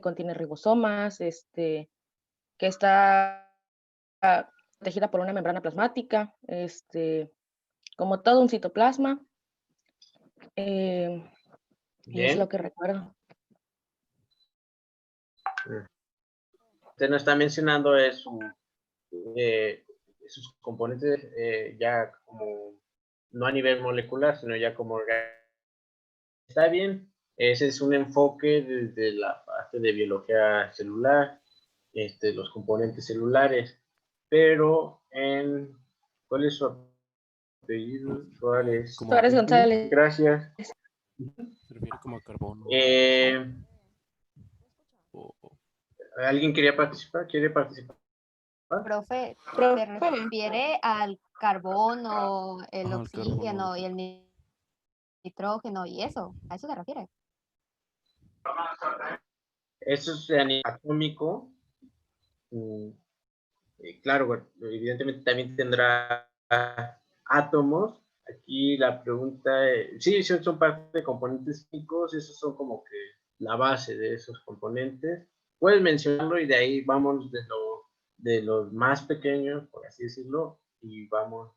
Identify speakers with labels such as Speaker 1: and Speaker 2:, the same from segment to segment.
Speaker 1: contiene ribosomas, que está protegida por una membrana plasmática, como todo un citoplasma, y es lo
Speaker 2: Bien.
Speaker 1: que recuerdo.
Speaker 2: Usted nos está mencionando sus componentes ya como, no a nivel molecular, sino ya como orgánico. Está bien, ese es un enfoque desde la parte de biología celular, los componentes celulares, pero ¿cuál es su apellido? Suárez.
Speaker 3: Como,
Speaker 1: Suárez González.
Speaker 2: Gracias.
Speaker 3: se refiere como a carbono.
Speaker 2: ¿Alguien quería participar? ¿Quiere participar?
Speaker 4: Profe, ¿se refiere al carbono, el
Speaker 3: Ajá, el
Speaker 4: oxígeno
Speaker 3: carbono.
Speaker 4: y el nitrógeno y eso? ¿A eso se refiere?
Speaker 2: Eso es a nivel atómico. Claro, bueno, evidentemente también tendrá átomos. Aquí la pregunta sí, son parte de componentes químicos, esos son como que la base de esos componentes. Puedes mencionarlo y de ahí vamos de los más pequeños, por así decirlo, y vamos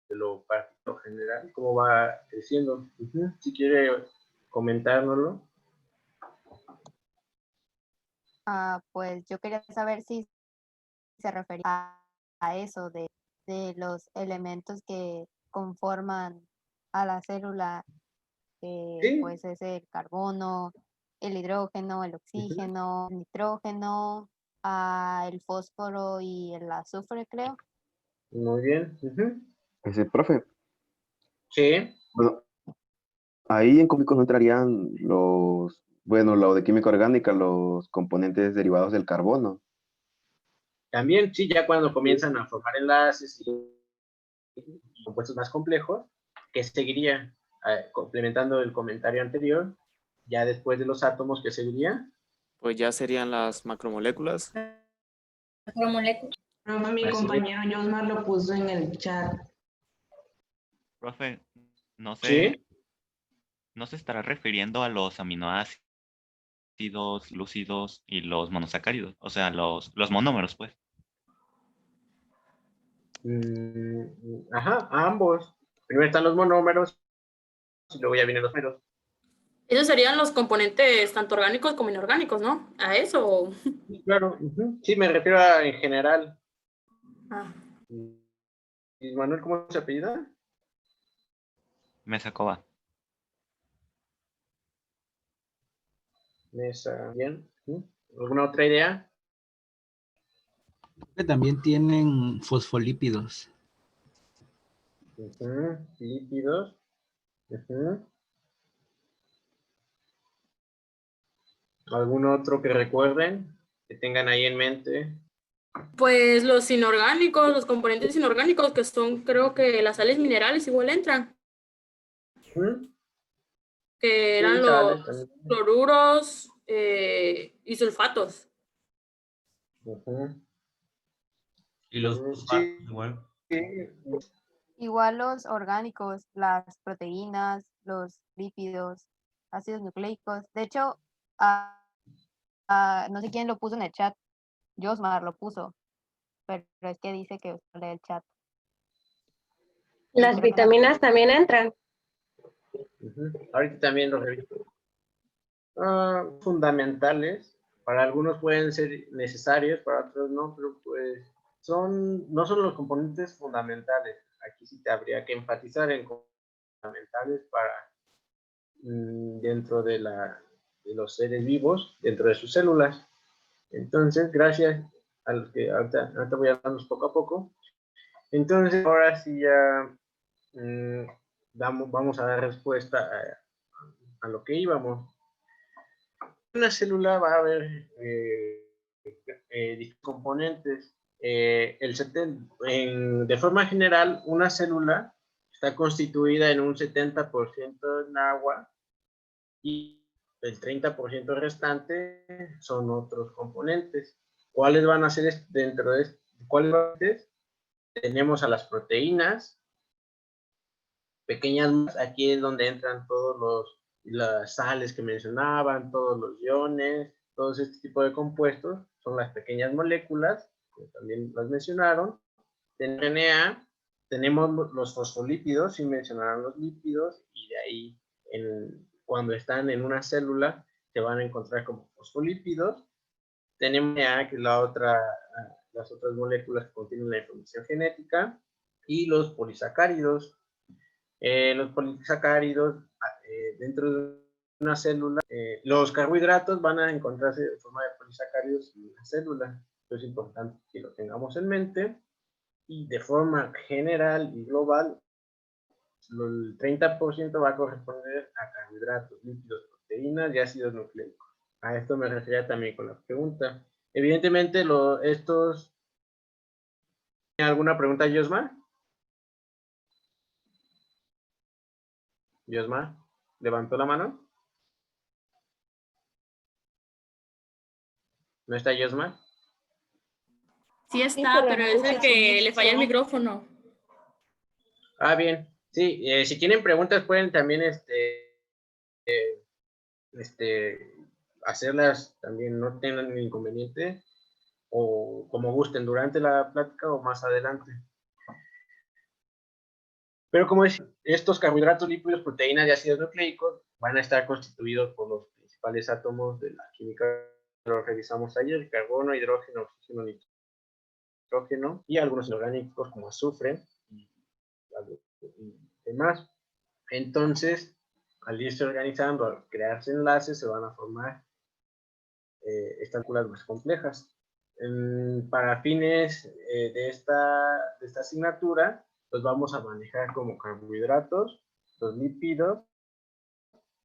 Speaker 2: de lo práctico general, cómo va creciendo. Si quiere comentárnoslo.
Speaker 4: Pues yo quería saber si se refería a eso de los elementos que conforman a la célula, que
Speaker 2: Sí.
Speaker 4: pues es el carbono, el hidrógeno, el oxígeno, el nitrógeno, el fósforo y el azufre, creo.
Speaker 2: Muy bien.
Speaker 5: Profe,
Speaker 2: Sí.
Speaker 5: bueno, ahí en químicos no entrarían lo de química orgánica, los componentes derivados del carbono.
Speaker 2: También, sí, ya cuando comienzan a formar enlaces y compuestos más complejos, que seguiría complementando el comentario anterior, ya después de los átomos, ¿qué seguiría?
Speaker 6: Pues ya serían las macromoléculas.
Speaker 7: Macromoléculas.
Speaker 8: Mi compañero Josmar lo puso en el chat.
Speaker 9: Profe, no sé,
Speaker 2: Sí.
Speaker 9: ¿no se estará refiriendo a los aminoácidos, lúcidos y los monosacáridos? O sea, los monómeros, pues.
Speaker 2: Ajá, a ambos. Primero están los monómeros y luego ya vienen los meros.
Speaker 7: Esos serían los componentes tanto orgánicos como inorgánicos, ¿no? ¿A eso?
Speaker 2: Claro, sí, me refiero a en general. ¿Y Manuel cómo se apellida?
Speaker 9: Mesa Cova.
Speaker 2: Mesa, bien. ¿Alguna otra idea?
Speaker 10: También tienen fosfolípidos.
Speaker 2: Lípidos. ¿Algún otro que recuerden? Que tengan ahí en mente.
Speaker 7: Pues los inorgánicos, los componentes inorgánicos, que son, creo que las sales minerales igual entran. Que eran
Speaker 2: Sí,
Speaker 7: los
Speaker 2: sales
Speaker 7: cloruros y sulfatos.
Speaker 11: Y los fosfatos igual.
Speaker 4: Igual los orgánicos, las proteínas, los lípidos, ácidos nucleicos. De hecho, no sé quién lo puso en el chat. Josmar lo puso. Pero es que dice que usted lee el chat.
Speaker 12: Las vitaminas también entran.
Speaker 2: Ahorita también los reviso. Fundamentales. Para algunos pueden ser necesarios, para otros no, pero pues no son los componentes fundamentales. Aquí sí te habría que enfatizar en fundamentales para dentro de los seres vivos, dentro de sus células. Entonces, gracias a los que ahorita voy a darnos poco a poco. Entonces, ahora sí ya vamos a dar respuesta a lo que íbamos. En una célula va a haber componentes. De forma general, una célula está constituida en un 70% en agua y el 30% restante son otros componentes. ¿Cuáles van a ser dentro de cuáles van a ser? Tenemos a las proteínas, pequeñas, aquí es donde entran todos las sales que mencionaban, todos los iones, todos este tipo de compuestos son las pequeñas moléculas, que también las mencionaron. En RNA tenemos los fosfolípidos, sí mencionaron los lípidos, y de ahí cuando están en una célula se van a encontrar como fosfolípidos. Tenemos RNA, que es las otras moléculas que contienen la información genética, y los polisacáridos. Los polisacáridos, dentro de una célula, los carbohidratos van a encontrarse en forma de polisacáridos en la célula. Esto es importante que lo tengamos en mente. Y de forma general y global, el 30% va a corresponder a carbohidratos, lípidos, proteínas y ácidos nucleicos. A esto me refería también con la pregunta. Evidentemente, ¿tiene alguna pregunta, Yosmar? Yosmar, ¿levantó la mano? ¿No está Yosmar?
Speaker 7: Sí está, pero es el que le falla el
Speaker 12: mucho.
Speaker 7: micrófono.
Speaker 2: Ah, bien. Sí, si tienen preguntas pueden también hacerlas también, no tengan inconveniente, o como gusten, durante la plática o más adelante. Pero como decía, estos carbohidratos, lípidos, proteínas y ácidos nucleicos van a estar constituidos por los principales átomos de la química que lo revisamos ayer: carbono, hidrógeno, oxígeno, nitrógeno, y algunos inorgánicos como azufre y demás. Entonces, al irse organizando, al crearse enlaces, se van a formar estas moléculas más complejas. Para fines de esta asignatura, pues vamos a manejar como carbohidratos, los lípidos,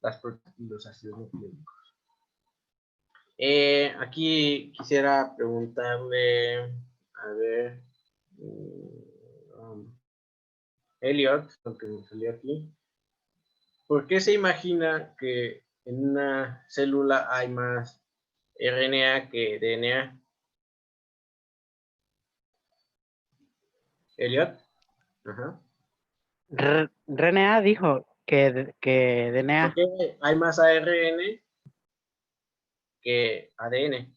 Speaker 2: las proteínas y los ácidos nucleicos. Aquí quisiera preguntarle, a ver, Elliot, lo que me salió aquí, ¿por qué se imagina que en una célula hay más RNA que DNA? Elliot. Ajá.
Speaker 13: RNA dijo que
Speaker 2: ¿Por
Speaker 13: DNA.
Speaker 2: qué hay más ARN que ADN?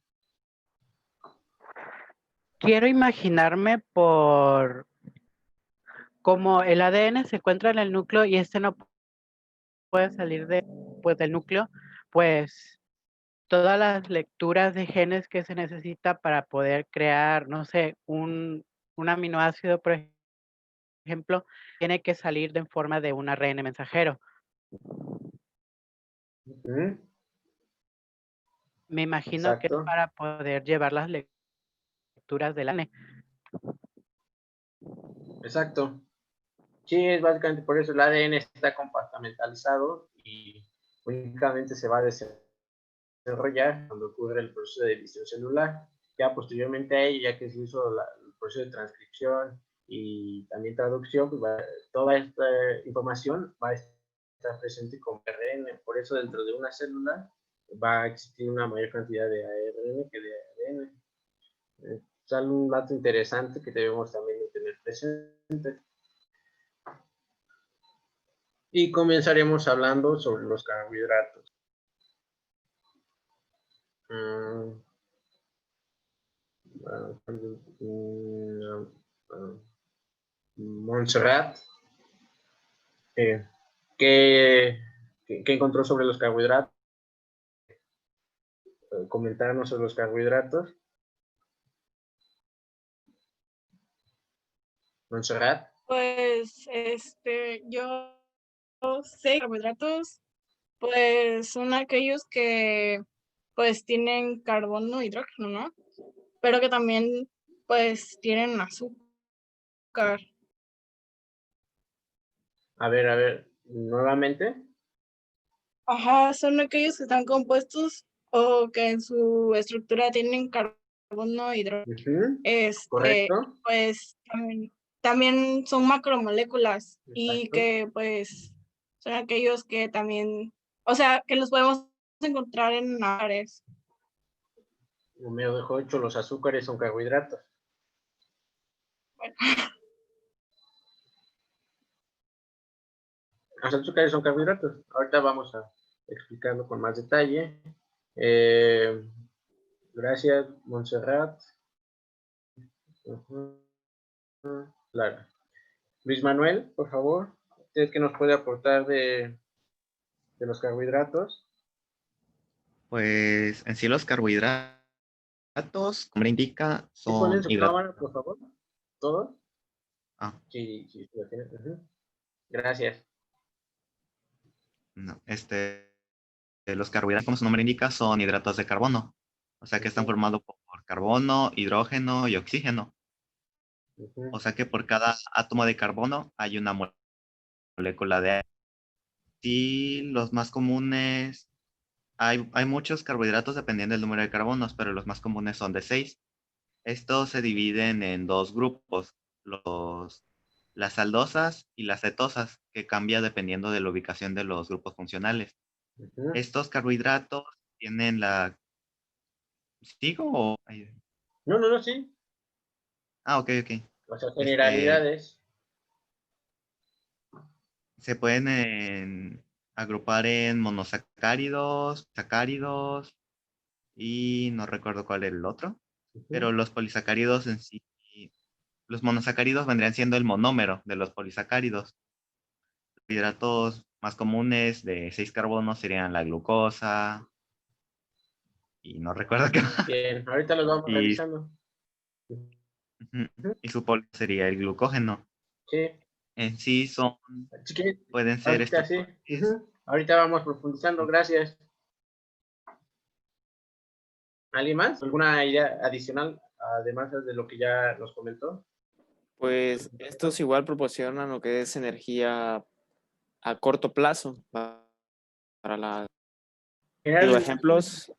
Speaker 13: Quiero imaginarme por como el ADN se encuentra en el núcleo y este no puede salir del núcleo, pues todas las lecturas de genes que se necesita para poder crear, no sé, un aminoácido, por ejemplo, tiene que salir en forma de un ARN mensajero. Me imagino que es
Speaker 2: Exacto.
Speaker 13: para poder llevar las lecturas del ADN.
Speaker 2: Exacto. Sí, es básicamente por eso el ADN está compartimentalizado y únicamente se va a desarrollar cuando ocurre el proceso de división celular. Ya posteriormente a ello, ya que se hizo el proceso de transcripción y también traducción, pues toda esta información va a estar presente como ARN. Por eso dentro de una célula va a existir una mayor cantidad de ARN que de ADN. Es un dato interesante que debemos también de tener presente. Y comenzaremos hablando sobre los carbohidratos. Montserrat, ¿qué encontró sobre los carbohidratos? Comentarnos sobre los carbohidratos. Montserrat.
Speaker 7: Pues, yo sé que carbohidratos, pues, son aquellos que, pues, tienen carbono, hidrógeno, ¿no? Pero que también, pues, tienen azúcar.
Speaker 2: A ver, nuevamente.
Speaker 7: Ajá, son aquellos que están compuestos o que en su estructura tienen carbono, hidrógeno.
Speaker 2: Correcto.
Speaker 7: Pues, también son macromoléculas. Y
Speaker 2: Exacto.
Speaker 7: que, pues, son aquellos que también, o sea, que los podemos encontrar en azúcares.
Speaker 2: Número 8, los azúcares son carbohidratos.
Speaker 7: Bueno.
Speaker 2: Los azúcares son carbohidratos. Ahorita vamos a explicarlo con más detalle. Gracias, Montserrat. Claro. Luis Manuel, por favor, ¿usted qué nos puede aportar de los carbohidratos?
Speaker 9: Pues en sí los carbohidratos, como indica,
Speaker 2: ¿Sí ponen
Speaker 9: son
Speaker 2: su
Speaker 9: hidratos.
Speaker 2: cámara, por favor? ¿Todos?
Speaker 9: Ah,
Speaker 2: Sí, lo tiene. Gracias.
Speaker 9: no, los carbohidratos, como su nombre indica, son hidratos de carbono. O sea que están formados por carbono, hidrógeno y oxígeno. O sea que por cada átomo de carbono hay una molécula de aire. Sí, los más comunes, hay muchos carbohidratos dependiendo del número de carbonos, pero los más comunes son de 6. Estos se dividen en dos grupos, las aldosas y las cetosas, que cambia dependiendo de la ubicación de los grupos funcionales. Estos carbohidratos tienen la... ¿Sigo o...?
Speaker 2: No, sí.
Speaker 9: Ah, ok.
Speaker 2: O sea, generalidades.
Speaker 9: Se pueden agrupar en monosacáridos, sacáridos y no recuerdo cuál era el otro, pero los polisacáridos en sí, los monosacáridos vendrían siendo el monómero de los polisacáridos. Los hidratos más comunes de 6 carbonos serían la glucosa y no recuerdo qué más.
Speaker 2: Bien, ahorita los vamos revisando.
Speaker 9: Y su polo sería el glucógeno.
Speaker 2: Sí.
Speaker 9: En sí pueden ser
Speaker 2: Ahorita sí. Ahorita vamos profundizando, gracias. ¿Alguien más? ¿Alguna idea adicional, además de lo que ya nos comentó?
Speaker 6: Pues estos igual proporcionan lo que es energía a corto plazo para la... Digo, ejemplos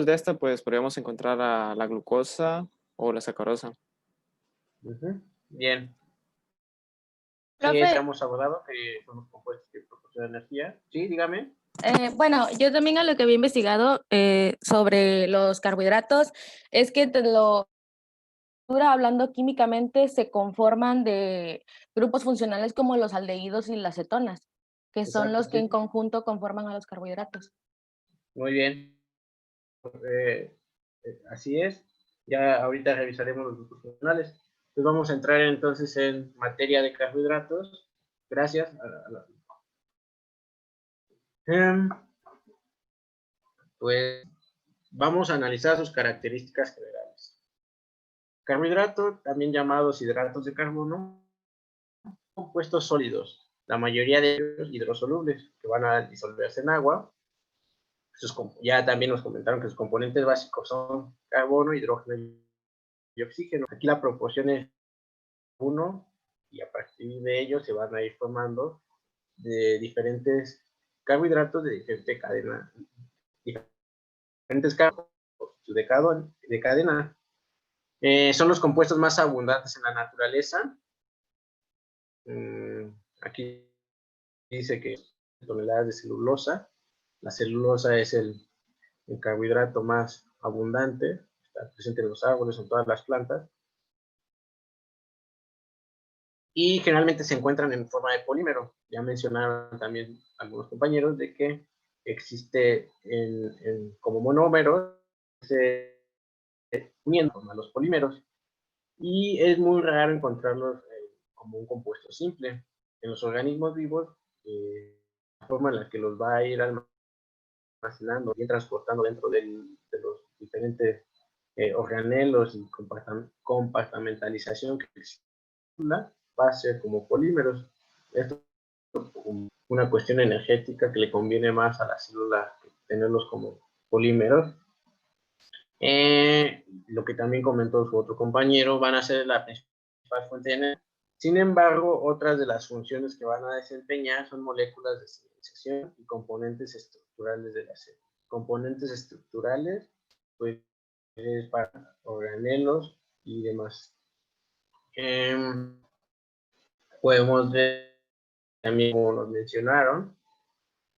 Speaker 6: de esta, pues podríamos encontrar a la glucosa o la sacarosa.
Speaker 2: Bien. Sí,
Speaker 1: Profe.
Speaker 2: hemos abordado que son los compuestos que proporcionan energía. Sí, dígame.
Speaker 1: Bueno, yo también a lo que había investigado sobre los carbohidratos es que hablando químicamente se conforman de grupos funcionales como los aldehídos y las cetonas, que son los que en conjunto conforman a los carbohidratos.
Speaker 2: Muy bien. Así es. Ya ahorita revisaremos los grupos funcionales. Pues vamos a entrar entonces en materia de carbohidratos. Gracias. Pues vamos a analizar sus características generales. Carbohidratos, también llamados hidratos de carbono, compuestos sólidos, la mayoría de ellos hidrosolubles, que van a disolverse en agua. Ya también nos comentaron que sus componentes básicos son carbono, hidrógeno y oxígeno. Aquí la proporción es 1 y a partir de ello se van a ir formando de diferentes carbohidratos de diferente cadena, diferentes carbohidratos de cadena. Son los compuestos más abundantes en la naturaleza. Aquí dice que toneladas de celulosa. La celulosa es el carbohidrato más abundante, está presente en los árboles, en todas las plantas. Y generalmente se encuentran en forma de polímero. Ya mencionaron también algunos compañeros de que existe como monómero, se uniendo a los polímeros. Y es muy raro encontrarlos como un compuesto simple. En los organismos vivos, la forma en la que los va a ir almacenando y transportando dentro de los diferentes organelos y compartamentalización que existe, va a ser como polímeros. Esto es una cuestión energética que le conviene más a la célula tenerlos como polímeros. Lo que también comentó su otro compañero, van a ser la principal fuente de energía. Sin embargo, otras de las funciones que van a desempeñar son moléculas de señalización y componentes estructurales de la célula. Componentes estructurales, pues, para organelos y demás. Podemos ver también, como nos mencionaron,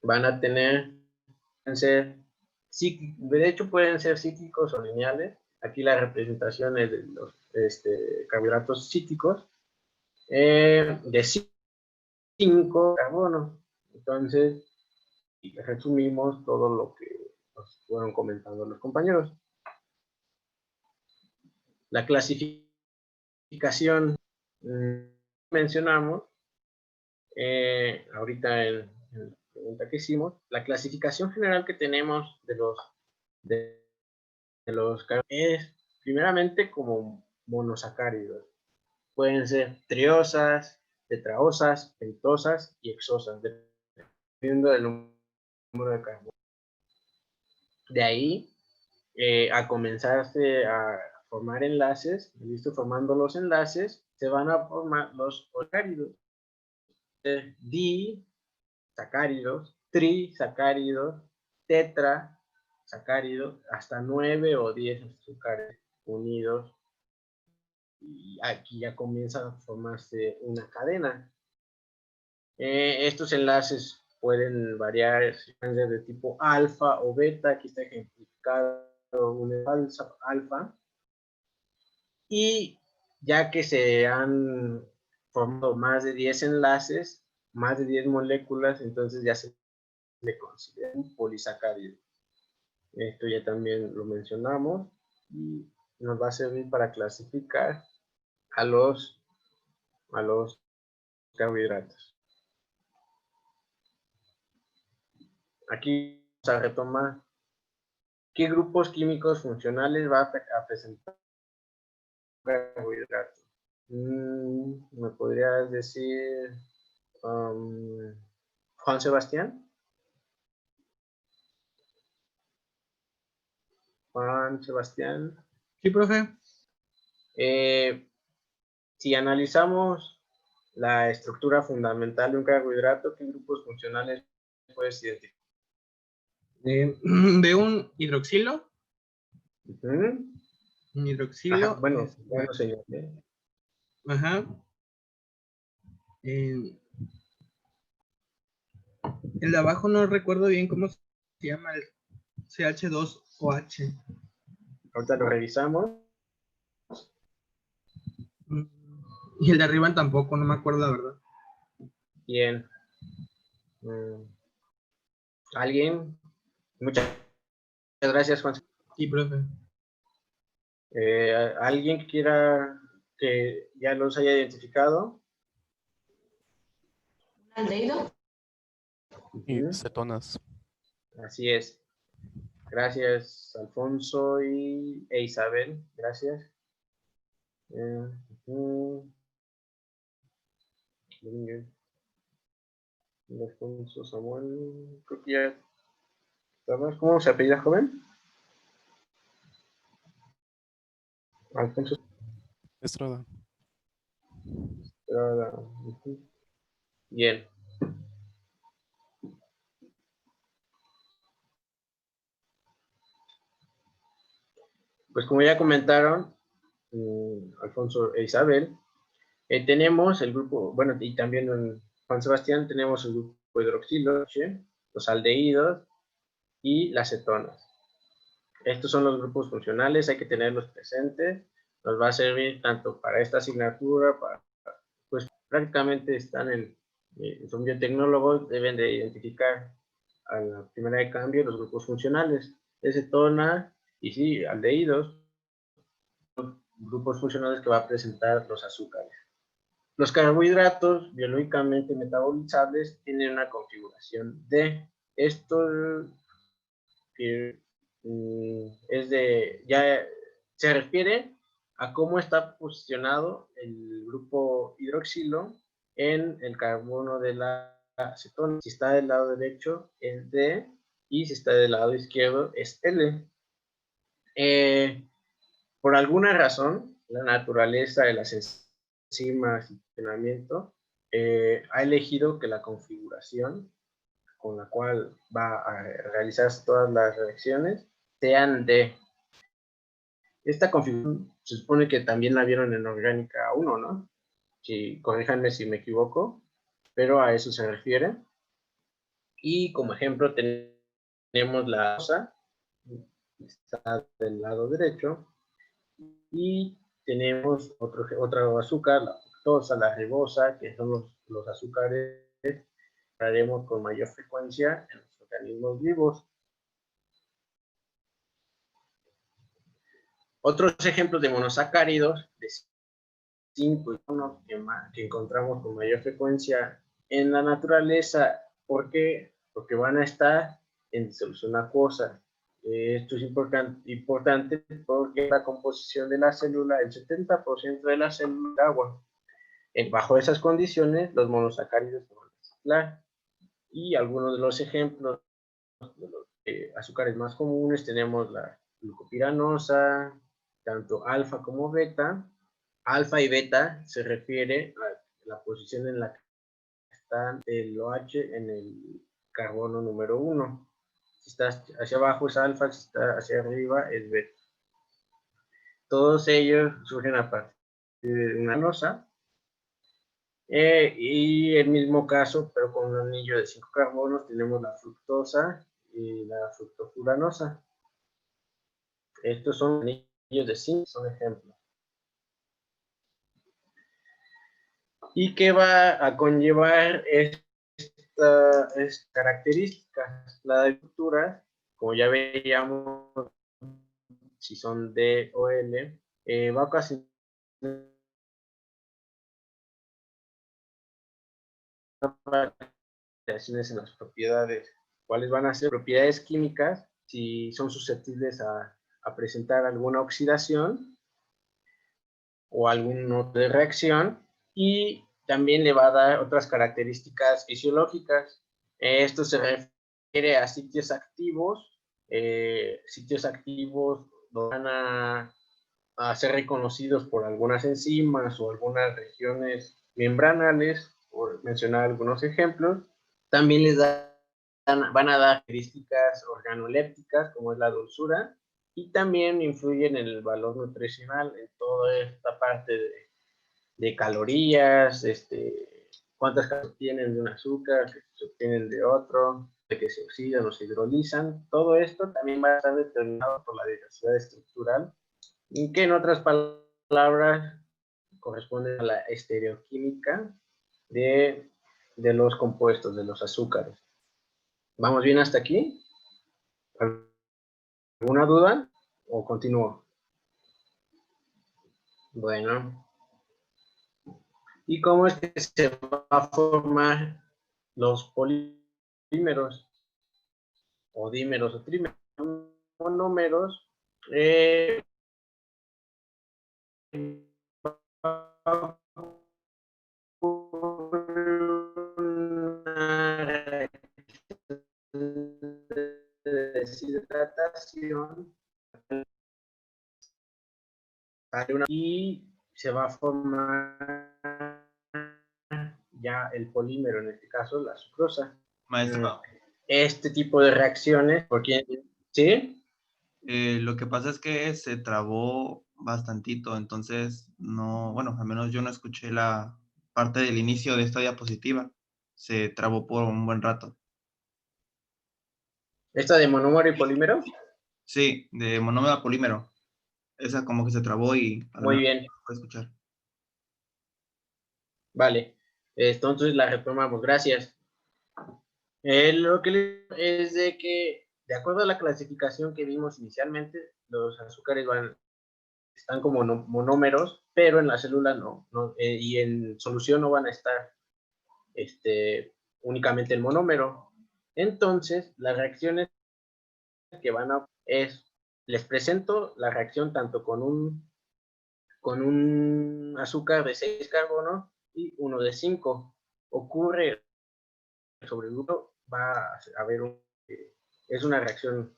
Speaker 2: van a ser de hecho pueden ser cíclicos o lineales. Aquí la representación es de los carbohidratos cíclicos de 5 carbonos. Entonces, resumimos todo nos fueron comentando los compañeros. La clasificación mencionamos ahorita en la pregunta que hicimos. La clasificación general que tenemos de los es primeramente como monosacáridos. Pueden ser triosas, tetraosas, pentosas y hexosas, dependiendo del número de carbono. De ahí a comenzarse a formar enlaces, listo, formando los enlaces, se van a formar los sacáridos, disacáridos, trisacáridos, tetrasacáridos, hasta 9 o 10 azúcares unidos, y aquí ya comienza a formarse una cadena. Estos enlaces pueden variar, de tipo alfa o beta, aquí está ejemplificado un alfa, y ya que se han formado más de 10 enlaces, más de 10 moléculas, entonces ya se le considera un polisacárido. Esto ya también lo mencionamos y nos va a servir para clasificar a los carbohidratos. Aquí vamos a retomar qué grupos químicos funcionales va a presentar carbohidratos. ¿Me podrías decir, Juan Sebastián? Juan Sebastián.
Speaker 11: Sí, profe.
Speaker 2: Si analizamos la estructura fundamental de un carbohidrato, ¿qué grupos funcionales puedes identificar?
Speaker 11: De un hidroxilo.
Speaker 2: Un
Speaker 11: hidroxilo.
Speaker 2: Ajá, bueno, señor.
Speaker 11: Ajá. El de abajo no recuerdo bien cómo se llama, el CH2OH.
Speaker 2: Ahorita lo revisamos.
Speaker 11: Y el de arriba tampoco, no me acuerdo la verdad.
Speaker 2: Bien. ¿Alguien? Muchas gracias, Juan.
Speaker 11: Sí, profe.
Speaker 2: ¿Alguien que quiera que ya los haya identificado?
Speaker 8: ¿Aldehído?
Speaker 3: Y cetonas.
Speaker 2: Así es. Gracias, Alfonso e Isabel. Gracias. Alfonso, Samuel, creo que ya. ¿Cómo se apellida, joven? Alfonso
Speaker 3: Estrada.
Speaker 2: Estrada. Bien. Pues como ya comentaron, Alfonso e Isabel, tenemos el grupo, bueno, y también en Juan Sebastián, tenemos el grupo hidroxilo, los aldehídos y las cetonas. Estos son los grupos funcionales, hay que tenerlos presentes, nos va a servir tanto para esta asignatura, pues prácticamente están son biotecnólogos, deben de identificar a la primera de cambio los grupos funcionales de cetona y sí, aldehídos, grupos funcionales que va a presentar los azúcares. Los carbohidratos biológicamente metabolizables tienen una configuración D. Esto que ya se refiere a cómo está posicionado el grupo hidroxilo en el carbono de la acetona. Si está del lado derecho es D y si está del lado izquierdo es L. Por alguna razón, la naturaleza de las enzimas y funcionamiento ha elegido que la configuración con la cual va a realizarse todas las reacciones sean D. Esta configuración se supone que también la vieron en Orgánica 1, ¿no? Sí, corríjanme si me equivoco, pero a eso se refiere. Y como ejemplo tenemos la osa, está del lado derecho, y tenemos otro azúcar, la fructosa, la ribosa, que son los azúcares que haremos con mayor frecuencia en los organismos vivos. Otros ejemplos de monosacáridos de 5 y 1 que encontramos con mayor frecuencia en la naturaleza. ¿Por qué? Porque van a estar en disolución acuosa. Esto es importante porque la composición de la célula, el 70% de la célula es agua. Bajo esas condiciones, los monosacáridos se van a reciclar. Y algunos de los ejemplos de los azúcares más comunes tenemos la glucopiranosa, tanto alfa como beta. Alfa y beta se refiere a la posición en la que está el OH en el carbono número 1. Si está hacia abajo es alfa, si está hacia arriba es beta. Todos ellos surgen a partir de una glucosa. Y el mismo caso, pero con un anillo de 5 carbonos, tenemos la fructosa y la fructofuranosa. Estos son anillos de 5, son ejemplos. ¿Y qué va a conllevar estas características? La estructura, como ya veíamos, si son D o L, va a ocasionar variaciones en las propiedades. ¿Cuáles van a ser? Propiedades químicas, si son susceptibles a presentar alguna oxidación o algún tipo de reacción, y también le va a dar otras características fisiológicas. Esto se refiere a sitios activos van a ser reconocidos por algunas enzimas o algunas regiones membranales, por mencionar algunos ejemplos. También van a dar características organolépticas, como es la dulzura, y también influyen en el valor nutricional, en toda esta parte de calorías, cuántas calorías tienen de un azúcar, que se obtienen de otro, de que se oxidan o se hidrolizan. Todo esto también va a estar determinado por la diversidad estructural, y que en otras palabras corresponde a la estereoquímica de los compuestos, de los azúcares. ¿Vamos bien hasta aquí? ¿Alguna duda o continúo? Bueno. ¿Y cómo es que se va a formar los polímeros o dímeros o trímeros? Monómeros deshidratación y se va a formar ya el polímero, en este caso la sucrosa.
Speaker 14: Maestro.
Speaker 2: Este tipo de reacciones, porque ¿sí?
Speaker 14: Lo que pasa es que se trabó bastantito, entonces no, bueno, al menos yo no escuché la parte del inicio de esta diapositiva. Se trabó por un buen rato.
Speaker 2: ¿Esta de monómero y polímero?
Speaker 14: Sí, de monómero a polímero. Esa como que se trabó y...
Speaker 2: Muy bien.
Speaker 14: No puedo escuchar.
Speaker 2: Vale, entonces la retomamos, gracias. Lo que le es de que, de acuerdo a la clasificación que vimos inicialmente, los azúcares están como monómeros, pero en la célula no, y en solución no van a estar únicamente el monómero. Entonces, las reacciones que van a les presento la reacción tanto con un azúcar de 6 carbonos y uno de 5. Ocurre sobre el grupo, va a haber es una reacción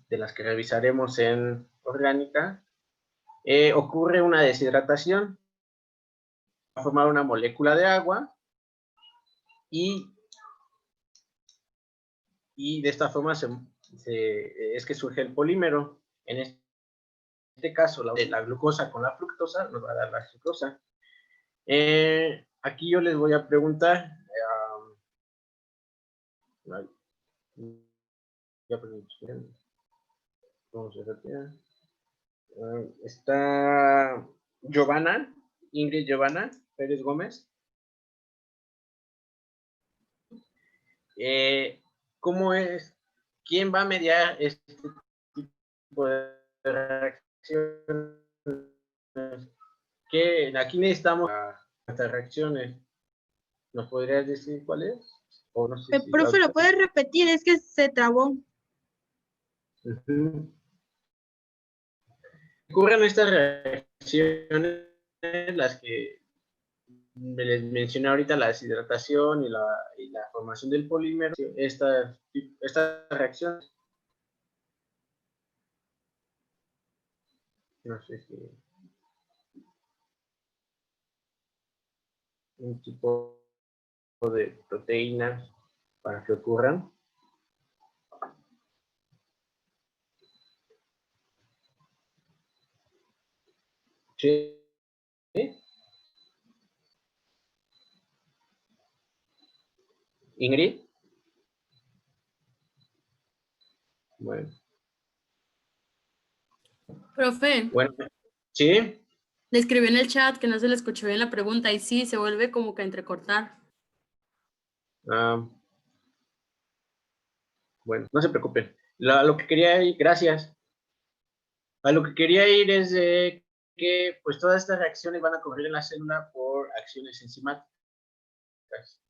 Speaker 2: de las que revisaremos en orgánica. Ocurre una deshidratación, va a formar una molécula de agua y de esta forma es que surge el polímero. En este caso, la glucosa con la fructosa nos va a dar la sucrosa. Aquí yo les voy a preguntar, vamos a retirar. Está Ingrid Giovanna Pérez Gómez. ¿Cómo es? ¿Quién va a mediar este tipo de reacción? que aquí necesitamos nuestras reacciones. ¿Nos podrías decir cuál es? O no sé si
Speaker 7: Profe, ¿lo puedes repetir? Es que se trabó.
Speaker 2: Ocurren estas reacciones, las que les mencioné ahorita, la deshidratación y la formación del polímero. Estas reacciones, no sé si un tipo de proteínas para que ocurran. Sí. Ingrid. Bueno.
Speaker 15: Profe,
Speaker 2: Bueno, ¿sí?
Speaker 15: le escribí en el chat que no se le escuchó bien la pregunta y sí, se vuelve como que a entrecortar.
Speaker 2: Bueno, no se preocupen. Lo que quería ir, gracias. A lo que quería ir es de que pues todas estas reacciones van a ocurrir en la célula por acciones enzimáticas.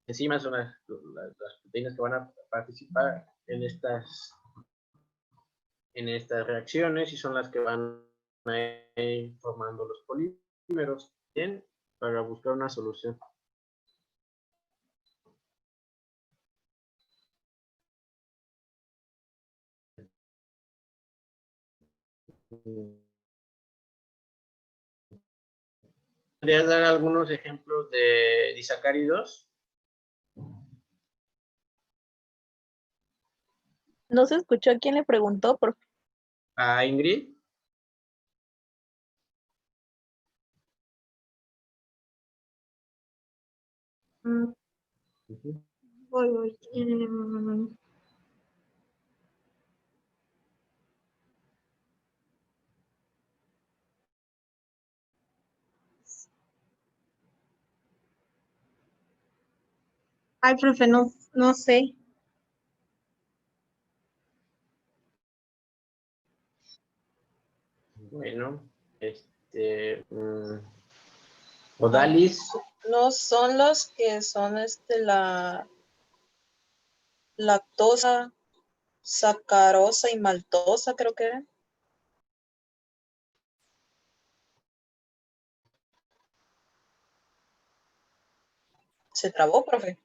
Speaker 2: Enzimas son las proteínas que van a participar en estas reacciones y son las que van a ir formando los polímeros. Bien, para buscar una solución. ¿Podrías dar algunos ejemplos de disacáridos?
Speaker 16: ¿No se escuchó a quién le preguntó?
Speaker 2: ¿A Ingrid?
Speaker 7: Voy. Ay, profe, no sé.
Speaker 2: Bueno, Odalis.
Speaker 16: No son los que son la lactosa, sacarosa y maltosa, creo que eran. ¿Se trabó, profe?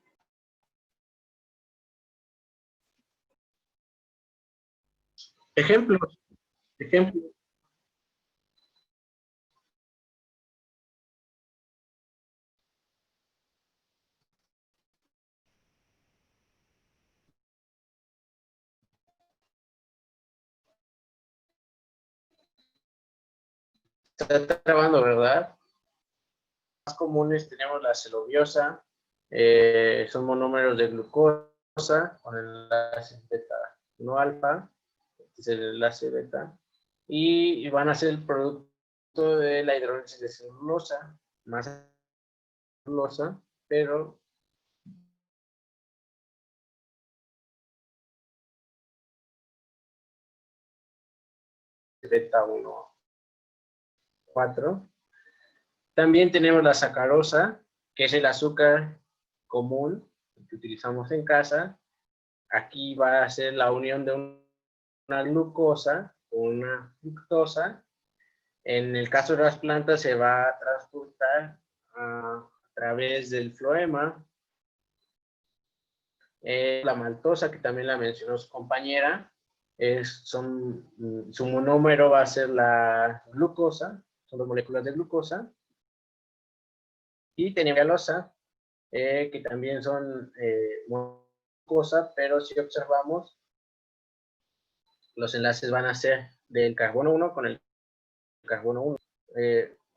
Speaker 2: Ejemplos. Está trabando, ¿verdad? Más comunes tenemos la celobiosa, son monómeros de glucosa con el enlace beta no alfa, este es el enlace beta, y van a ser el producto de la hidrólisis de celulosa, más celulosa, pero beta 1, 4. También tenemos la sacarosa, que es el azúcar común que utilizamos en casa. Aquí va a ser la unión de una glucosa con una fructosa. En el caso de las plantas se va a transportar a través del floema. La maltosa, que también la mencionó su compañera, su monómero va a ser la glucosa, son dos moléculas de glucosa. Y tenemos la alosa, que también son glucosa, pero si observamos, los enlaces van a ser del carbono 1 con el carbono 1.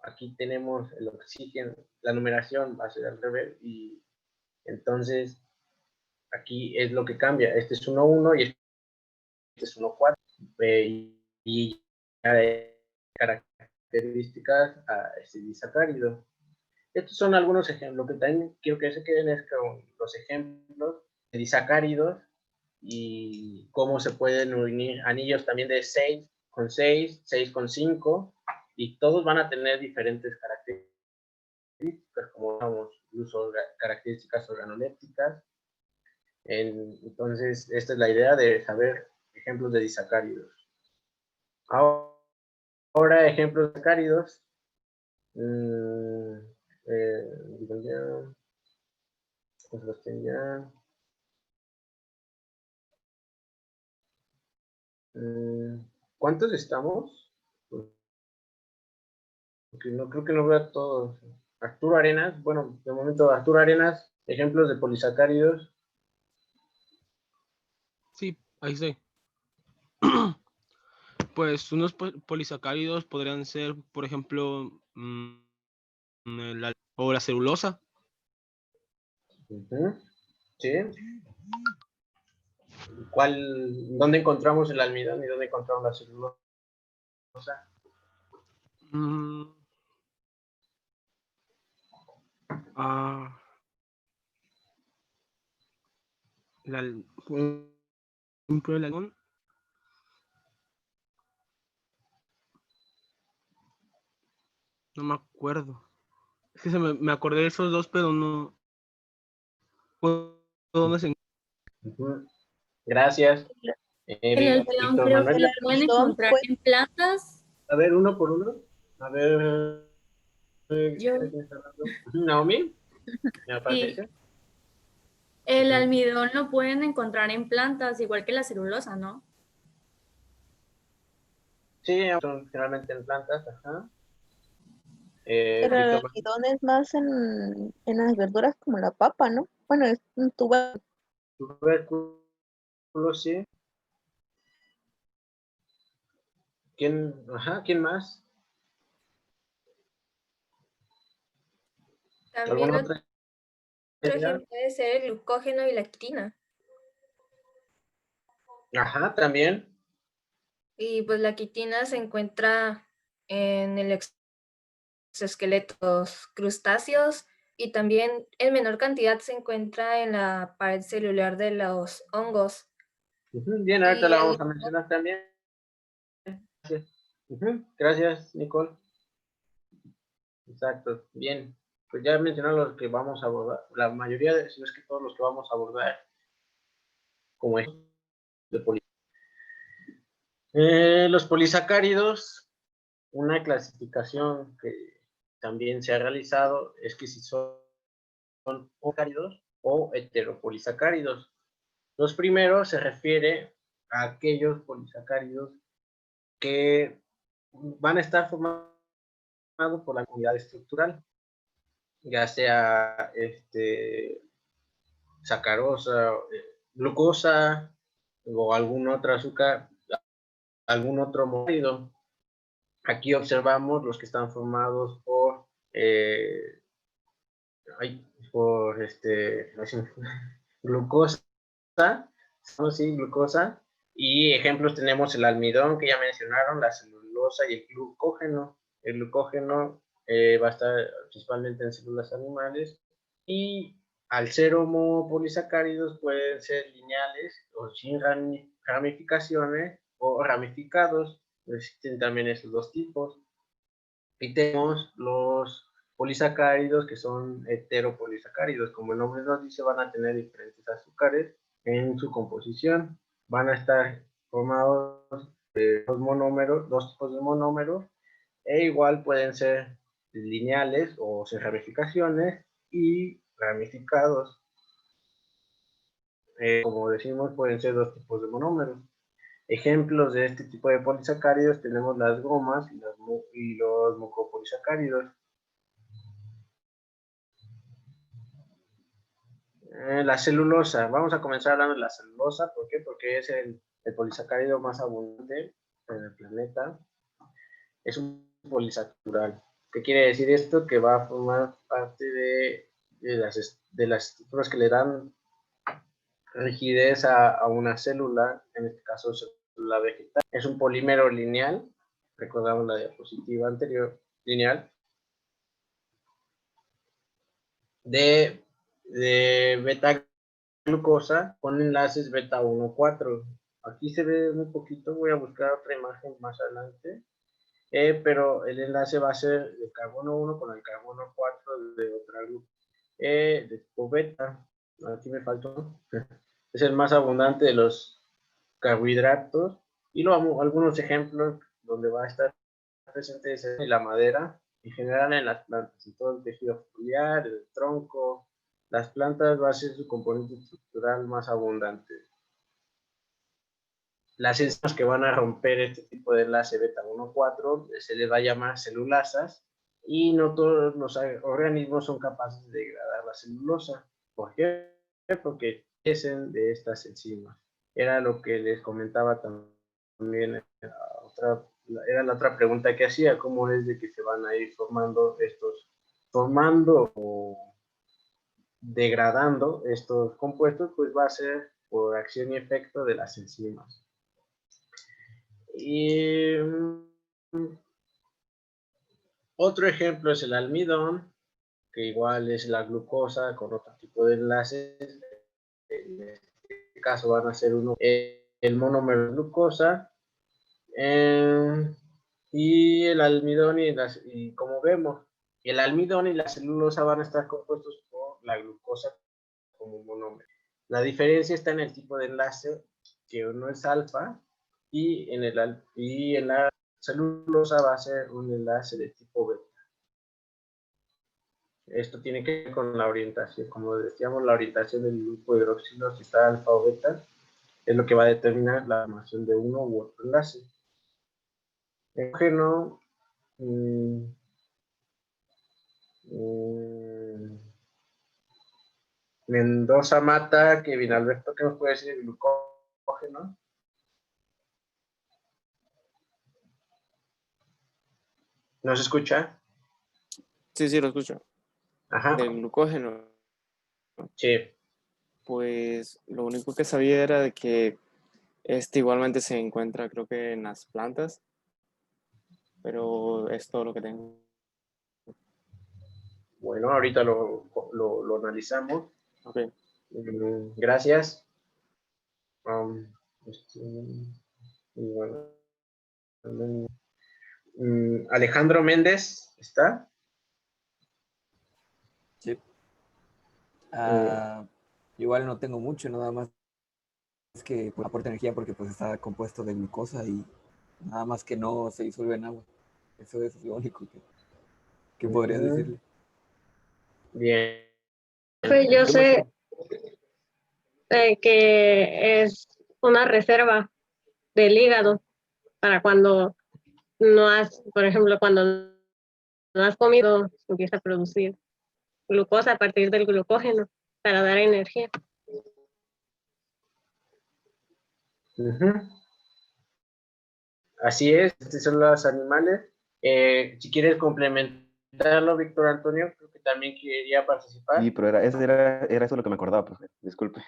Speaker 2: Aquí tenemos el oxígeno, la numeración va a ser al revés, y entonces aquí es lo que cambia. Este es 1,1 y este es 1,4. Y características a este disacárido. Estos son algunos ejemplos. Lo que también quiero que se queden es con los ejemplos de disacáridos y cómo se pueden unir anillos también de 6 con 6, 6 con 5, y todos van a tener diferentes características, como vamos, incluso características organolépticas. Entonces, esta es la idea de saber ejemplos de disacáridos. Ahora, ejemplos de disacáridos. ¿Cuántos estamos? Porque no creo que no vea todos. Arturo Arenas, bueno, de momento Arturo Arenas, ejemplos de polisacáridos.
Speaker 17: Sí, ahí estoy. Pues unos polisacáridos podrían ser, por ejemplo, o la celulosa.
Speaker 2: Sí. ¿Dónde encontramos el almidón y dónde encontramos la celulosa?
Speaker 17: El almidón. No me acuerdo. Es que me acordé de esos dos, pero no. ¿Dónde se
Speaker 2: Gracias.
Speaker 15: El almidón
Speaker 2: Víctor
Speaker 15: creo que
Speaker 2: Manuel.
Speaker 15: lo pueden encontrar en plantas.
Speaker 2: A ver, uno por uno. A ver.
Speaker 15: Yo.
Speaker 2: Naomi. ¿Me
Speaker 15: Sí.
Speaker 2: parece?
Speaker 15: El almidón lo pueden encontrar en plantas, igual que la celulosa, ¿no?
Speaker 2: Sí, son generalmente en plantas, ajá.
Speaker 16: Pero el
Speaker 2: Víctor Manuel.
Speaker 16: almidón es más en las verduras como la papa, ¿no? Bueno, es un tubérculo.
Speaker 2: Tubérculo, sí. ¿Quién más?
Speaker 18: También
Speaker 2: ¿Alguna
Speaker 18: otro
Speaker 2: otra idea?
Speaker 18: ejemplo puede ser el glucógeno y la quitina.
Speaker 2: Ajá, también.
Speaker 18: Y pues la quitina se encuentra en el exoesqueleto de los crustáceos y también en menor cantidad se encuentra en la pared celular de los hongos.
Speaker 2: Bien, ahorita
Speaker 18: Y
Speaker 2: la vamos a mencionar también. Gracias, Nicole. Exacto, bien. Pues ya mencionaron los que vamos a abordar, la mayoría, si no es que todos los que vamos a abordar, como ejemplo de los polisacáridos, una clasificación que también se ha realizado es que si son polisacáridos o heteropolisacáridos. Los primeros se refiere a aquellos polisacáridos que van a estar formados por la unidad estructural, ya sea sacarosa, glucosa o algún otro azúcar, algún otro moléculo. Aquí observamos los que están formados por glucosa, sí, glucosa, y ejemplos tenemos el almidón que ya mencionaron, la celulosa y el glucógeno. El glucógeno va a estar principalmente en células animales, y al ser homopolisacáridos pueden ser lineales o sin ramificaciones o ramificados. Existen también esos dos tipos. Y tenemos los polisacáridos que son heteropolisacáridos. Como el nombre nos dice, van a tener diferentes azúcares en su composición. Van a estar formados de dos tipos de monómeros, e igual pueden ser lineales o sin ramificaciones y ramificados. Como decimos, pueden ser dos tipos de monómeros. Ejemplos de este tipo de polisacáridos tenemos las gomas y los mucopolisacáridos. La celulosa. Vamos a comenzar hablando de la celulosa. ¿Por qué? Porque es el polisacárido más abundante en el planeta. Es un polisacárido. ¿Qué quiere decir esto? Que va a formar parte de las estructuras que le dan rigidez a una célula, en este caso célula vegetal. Es un polímero lineal, recordamos la diapositiva anterior, lineal, de beta glucosa con enlaces beta 1,4. aquí se ve muy poquito, voy a buscar otra imagen más adelante, pero el enlace va a ser de carbono 1 con el carbono 4 de otra grupo, de tipo beta. Aquí me faltó, es el más abundante de los carbohidratos, y algunos ejemplos donde va a estar presente es en la madera, en general en las plantas, en todo el tejido foliar, el tronco, las plantas va a ser su componente estructural más abundante. Las enzimas que van a romper este tipo de enlace beta 1,4 se les va a llamar celulasas, y no todos los organismos son capaces de degradar la celulosa. ¿Por qué? Porque carecen de estas enzimas. Era lo que les comentaba también, era la otra pregunta que hacía, cómo es de que se van a ir formando o degradando estos compuestos, pues va a ser por acción y efecto de las enzimas. Y otro ejemplo es el almidón, que igual es la glucosa con otro tipo de enlaces. En este caso van a ser el monómero de glucosa, y el almidón y como vemos, el almidón y la celulosa van a estar compuestos por la glucosa como monómero. La diferencia está en el tipo de enlace, que uno es alfa, y en la celulosa va a ser un enlace de tipo beta. Esto tiene que ver con la orientación, como decíamos, la orientación del grupo hidroxilo, si está alfa o beta, es lo que va a determinar la formación de uno u otro enlace. Hidrógeno, Mendoza Mata, Kevin Alberto, ¿qué nos puede decir el glucógeno? ¿Nos escucha?
Speaker 6: Sí, lo escucho.
Speaker 2: Ajá.
Speaker 6: Del glucógeno.
Speaker 2: Sí.
Speaker 6: Pues lo único que sabía era de que igualmente se encuentra, creo que en las plantas, pero es todo lo que tengo.
Speaker 2: Bueno, ahorita lo analizamos.
Speaker 6: Okay.
Speaker 2: Gracias. Alejandro Méndez, ¿está?
Speaker 19: Sí. Igual no tengo mucho, nada más es que pues, aporta energía porque pues está compuesto de glucosa y nada más que no se disuelve en agua. Eso es lo único que podría decirle.
Speaker 2: Bien.
Speaker 12: Pues yo sé que es una reserva del hígado para cuando por ejemplo, cuando no has comido, empieza a producir glucosa a partir del glucógeno para dar energía.
Speaker 2: Así es, estos son los animales. Si quieres complementarlo, Víctor Antonio, creo que también quería participar.
Speaker 5: Sí, pero era eso lo que me acordaba, profe. Disculpe.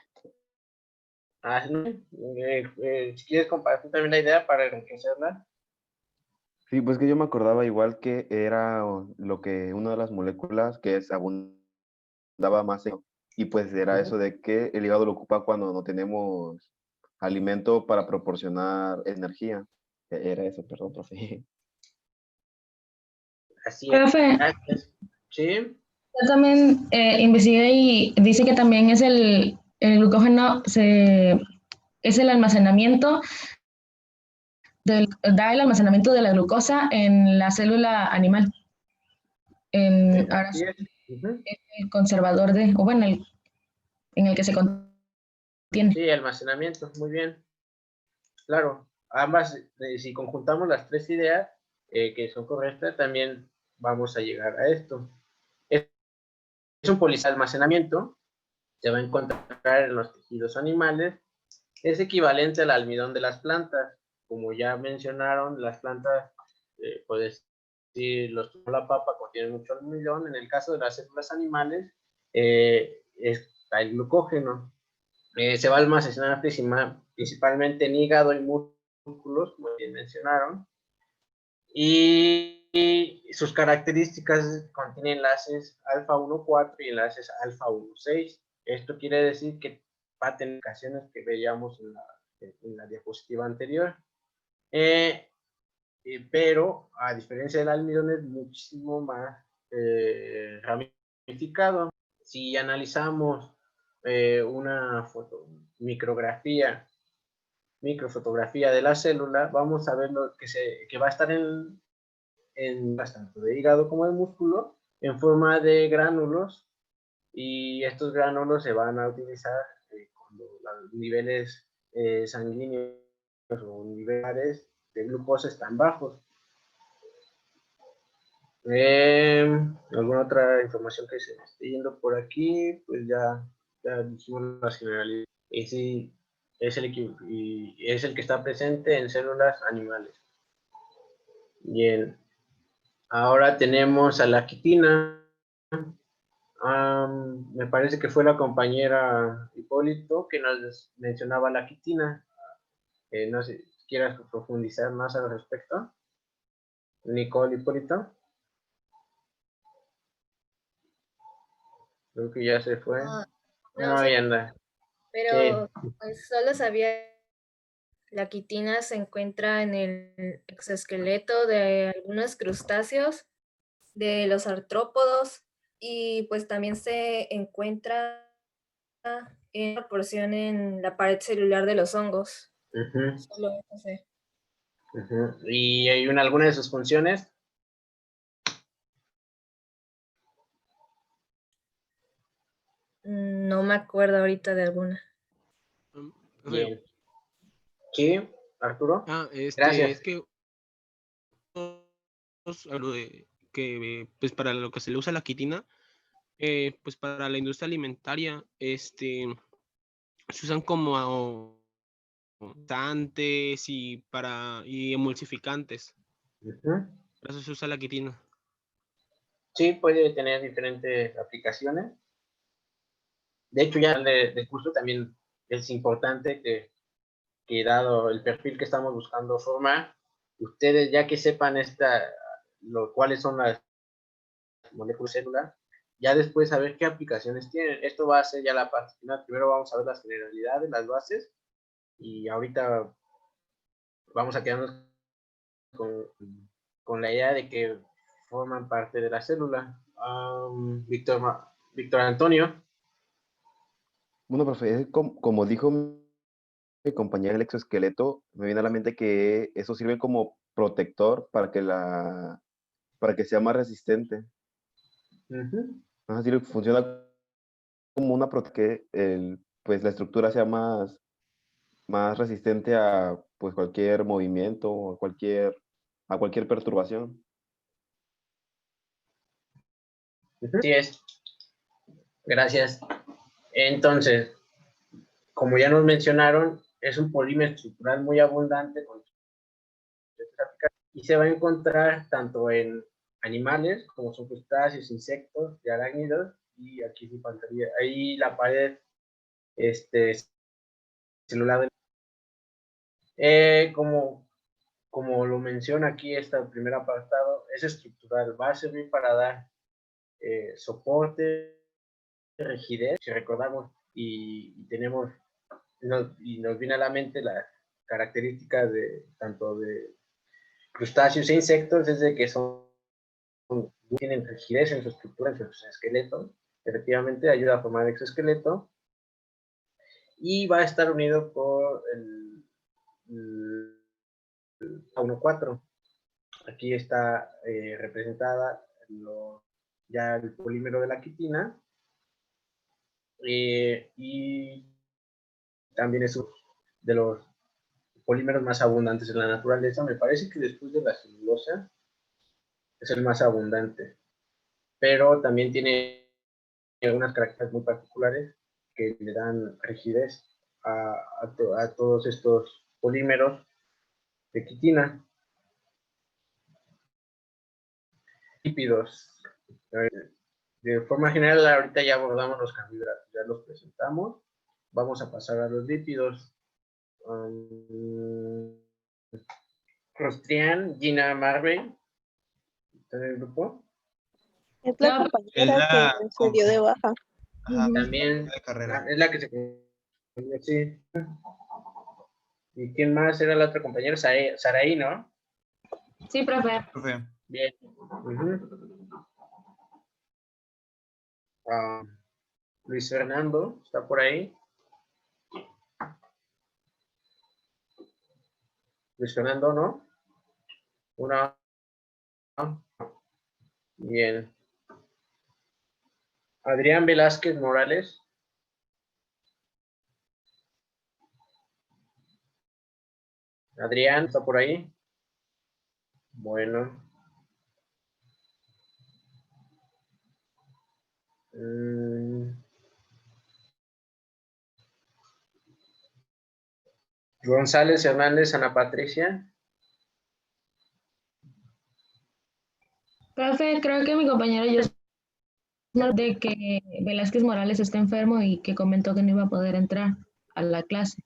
Speaker 2: Si quieres compartir también la idea para enriquecerla.
Speaker 5: Sí, pues que yo me acordaba igual que era una de las moléculas que abundaba más y pues era eso de que el hígado lo ocupa cuando no tenemos alimento para proporcionar energía. Era eso, perdón, profe.
Speaker 2: Así es.
Speaker 1: Profe,
Speaker 2: Gracias. Sí.
Speaker 1: yo también investigué y dice que también es el glucógeno, es el almacenamiento da el almacenamiento de la glucosa en la célula animal. Ahora
Speaker 2: Así es.
Speaker 1: es el conservador o bueno, en el que se contiene.
Speaker 2: Sí, almacenamiento, muy bien. Claro, ambas, si conjuntamos las tres ideas que son correctas, también vamos a llegar a esto. Es un almacenamiento, se va a encontrar en los tejidos animales, es equivalente al almidón de las plantas. Como ya mencionaron, las plantas, puedes decir, la papa contiene mucho almidón. En el caso de las células animales, está el glucógeno. Se va a almacenar principalmente en hígado y músculos, como bien mencionaron. Y sus características contienen enlaces alfa 1,4 y enlaces alfa 1,6. Esto quiere decir que va a tener ocasiones que veíamos en la diapositiva anterior. Pero a diferencia del almidón es muchísimo más ramificado. Si analizamos una microfotografía de la célula, vamos a ver que va a estar tanto de hígado como de músculo en forma de gránulos, y estos gránulos se van a utilizar cuando los niveles sanguíneos o niveles de glucosa están bajos. ¿Alguna otra información que se esté yendo por aquí? Pues ya dijimos las generalidades. Ese es el que está presente en células animales. Bien. Ahora tenemos a la quitina. Me parece que fue la compañera Hipólito que nos mencionaba la quitina. No sé si quieras profundizar más al respecto. Nicole, Hipólito. Creo que ya se fue.
Speaker 18: No,
Speaker 2: Ahí
Speaker 18: sí,
Speaker 2: anda.
Speaker 18: pero
Speaker 2: Sí.
Speaker 18: pues solo sabía la quitina se encuentra en el exoesqueleto de algunos crustáceos, de los artrópodos, y pues también se encuentra en proporción en la pared celular de los hongos. Solo eso sé.
Speaker 2: ¿Y hay alguna de sus funciones?
Speaker 18: No me acuerdo ahorita de alguna.
Speaker 2: Bien. Sí, Arturo.
Speaker 17: Es
Speaker 2: Gracias.
Speaker 17: que pues para lo que se le usa la quitina, pues para la industria alimentaria, se usan como santes y emulsificantes. Por eso se usa la quitina.
Speaker 2: Sí, puede tener diferentes aplicaciones. De hecho, ya de curso también es importante que dado el perfil que estamos buscando formar, ustedes ya que sepan cuáles son las moléculas celulares, ya después saber qué aplicaciones tienen. Esto va a ser ya la parte final. Primero vamos a ver las generalidades, las bases, y ahorita vamos a quedarnos con la idea de que forman parte de la célula. Víctor Antonio.
Speaker 5: Bueno, profe, como dijo mi compañera, el exoesqueleto, me viene a la mente que eso sirve como protector para que sea más resistente. Funciona como una protección que pues la estructura sea más resistente a pues cualquier movimiento o a cualquier perturbación.
Speaker 2: Sí es. Gracias. Entonces, como ya nos mencionaron, es un polímero estructural muy abundante y se va a encontrar tanto en animales como son crustáceos, insectos y arácnidos, y aquí sí faltaría ahí la pared celular. Como lo menciona aquí este primer apartado, es estructural, va a servir para dar soporte, rigidez, si recordamos, y nos viene a la mente las características tanto de crustáceos e insectos, es de que tienen rigidez en su estructura, en su esqueleto. Efectivamente ayuda a formar exoesqueleto, y va a estar unido por el A1,4. Aquí está representada ya el polímero de la quitina, y también es uno de los polímeros más abundantes en la naturaleza. Me parece que después de la celulosa es el más abundante, pero también tiene algunas características muy particulares que le dan rigidez a todos estos polímeros de quitina. Lípidos. De forma general, ahorita ya abordamos los carbohidratos, ya los presentamos. Vamos a pasar a los lípidos. Rostrian, Gina Marvey, ¿está en el grupo?
Speaker 16: Es la compañera que se dio de baja.
Speaker 2: También
Speaker 14: de carrera.
Speaker 2: es la que se... Sí. ¿Y quién más era la otra compañera? Saraí, ¿no?
Speaker 15: Sí, profe.
Speaker 2: Bien. Luis Fernando, ¿está por ahí? Luis Fernando, ¿no? Una. Bien. Adrián Velázquez Morales. Adrián, ¿está por ahí? Bueno. González Hernández, Ana Patricia.
Speaker 1: Profe, creo que mi compañero yo de que Velázquez Morales está enfermo y que comentó que no iba a poder entrar a la clase.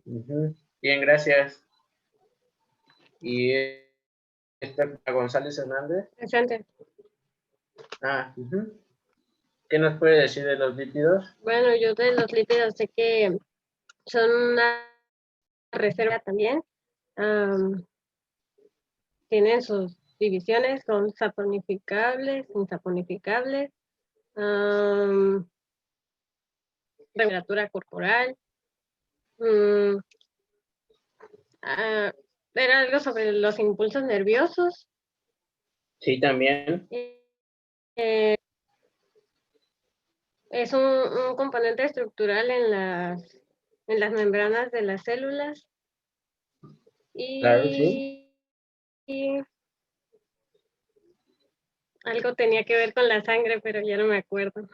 Speaker 2: Bien, gracias. ¿Y esta González Hernández?
Speaker 12: Presente.
Speaker 2: ¿Qué nos puede decir de los lípidos?
Speaker 12: Bueno, yo de los lípidos sé que son una reserva también. Tienen sus divisiones, son saponificables, insaponificables, temperatura corporal. Era algo sobre los impulsos nerviosos.
Speaker 2: Sí, también.
Speaker 12: Es un componente estructural en las membranas de las células.
Speaker 2: Claro, sí.
Speaker 12: Y algo tenía que ver con la sangre, pero ya no me acuerdo.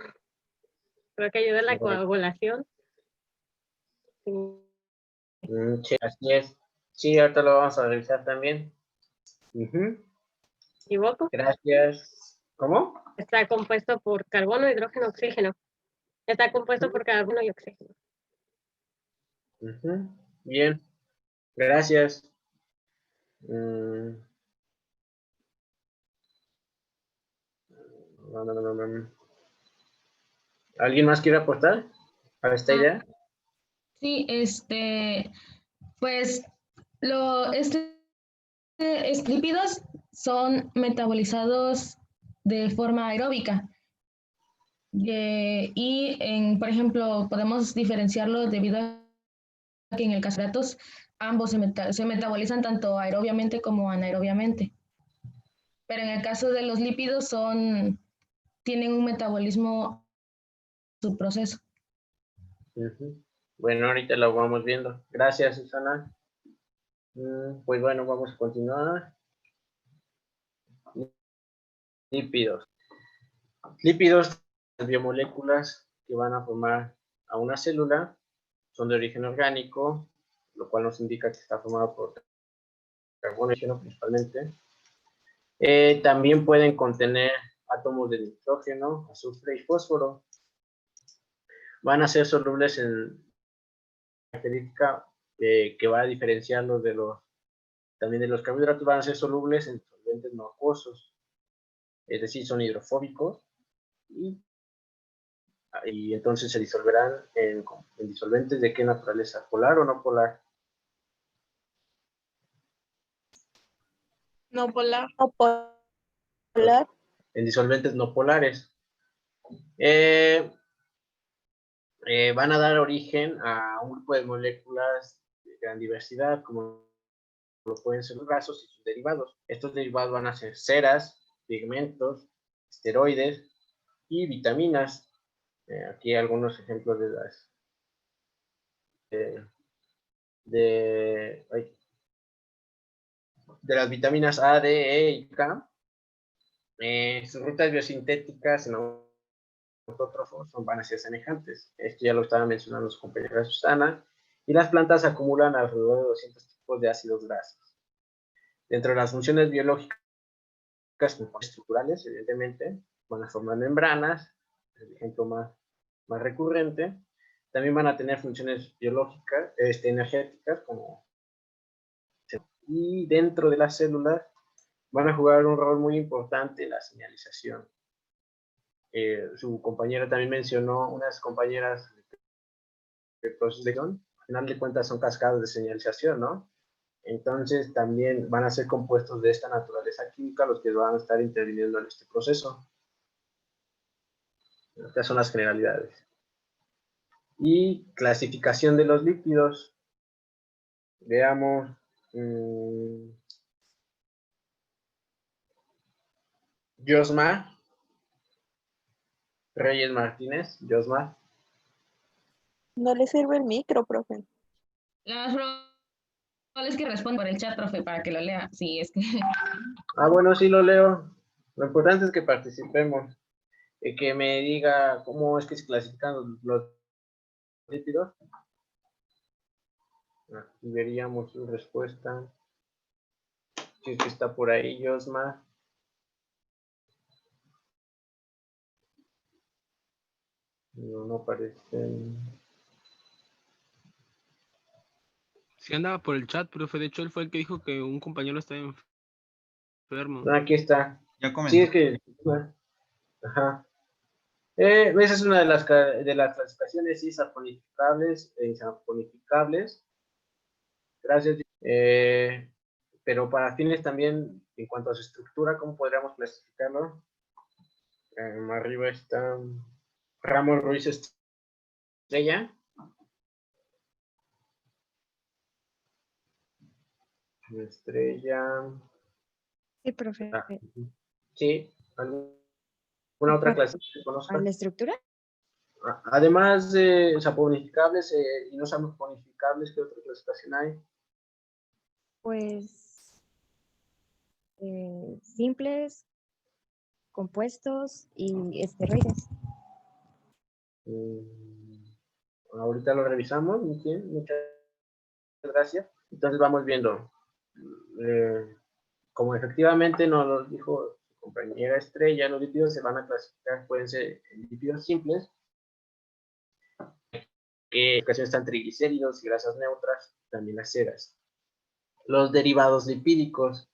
Speaker 12: Creo que ayuda a la coagulación.
Speaker 2: Sí, así es. Sí, ahorita lo vamos a revisar también.
Speaker 12: ¿Equivoco?
Speaker 2: Gracias. ¿Cómo?
Speaker 12: Está compuesto por carbono, hidrógeno, oxígeno. Está compuesto por carbono y oxígeno.
Speaker 2: Bien. Gracias. ¿Alguien más quiere aportar para esta idea?
Speaker 1: Sí, pues lípidos son metabolizados de forma aeróbica. Por ejemplo, podemos diferenciarlo debido a que en el caso de datos ambos se metabolizan tanto aerobiamente como anaerobiamente. Pero en el caso de los lípidos tienen un metabolismo su proceso.
Speaker 2: Bueno, ahorita lo vamos viendo. Gracias, Susana. Pues bueno, vamos a continuar. Lípidos. Lípidos, las biomoléculas que van a formar a una célula, son de origen orgánico, lo cual nos indica que está formado por carbono y oxígeno principalmente. También pueden contener átomos de nitrógeno, azufre y fósforo. Van a ser solubles en característica que va a diferenciarlos también de los carbohidratos. Van a ser solubles en solventes no acuosos, es decir, son hidrofóbicos y entonces se disolverán en disolventes de qué naturaleza, polar o no polar.
Speaker 7: No polar.
Speaker 16: No polar.
Speaker 2: En disolventes no polares. Van a dar origen a un grupo de moléculas de gran diversidad, como lo pueden ser los gases y sus derivados. Estos derivados van a ser ceras, pigmentos, esteroides y vitaminas. Aquí algunos ejemplos de las vitaminas A, D, E y K. Sus rutas biosintéticas en autótrofos van a ser semejantes. Esto ya lo estaban mencionando los compañeros de Susana. Y las plantas acumulan alrededor de 200 tipos de ácidos grasos. Dentro de las funciones biológicas estructurales, evidentemente, van a formar membranas, el ejemplo más recurrente. También van a tener funciones biológicas, energéticas, y dentro de las células van a jugar un rol muy importante en la señalización. Su compañera también mencionó unas compañeras de proceso de final de cuentas son cascadas de señalización, ¿no? Entonces también van a ser compuestos de esta naturaleza química los que van a estar interviniendo en este proceso. Estas son las generalidades. Y clasificación de los lípidos. Veamos. Josma. Reyes Martínez. Josma.
Speaker 16: No le sirve el micro, profe.
Speaker 1: Las roles que responden por el chat, profe, para que lo lea. Sí, es que...
Speaker 2: Ah, bueno, sí lo leo. Lo importante es que participemos. Que me diga cómo es que se clasifican los lípidos. Aquí veríamos su respuesta. Si es que está por ahí, Josma. No aparecen.
Speaker 17: Sí andaba por el chat, profe. De hecho, él fue el que dijo que un compañero estaba enfermo.
Speaker 2: Aquí está.
Speaker 14: Ya comentó.
Speaker 2: Sí, es que... Ajá. Esa es una de las clasificaciones isaponificables e insaponificables. Gracias. Pero para fines también, en cuanto a su estructura, ¿cómo podríamos clasificarlo? Arriba está Ramos Ruiz Estrella. Estrella.
Speaker 20: Sí, profe.
Speaker 2: Sí. ¿Alguna otra clase que conozcan?
Speaker 20: ¿La estructura?
Speaker 2: Además de saponificables y no saponificables, ¿qué otra clasificación hay?
Speaker 20: Pues simples, compuestos y esteroides.
Speaker 2: Ahorita lo revisamos. Muy bien, muchas gracias. Entonces vamos viendo. Como efectivamente nos lo dijo su compañera Estrella, los lípidos se van a clasificar, pueden ser lípidos simples, que en ocasiones están triglicéridos y grasas neutras, también las ceras. Los derivados lipídicos,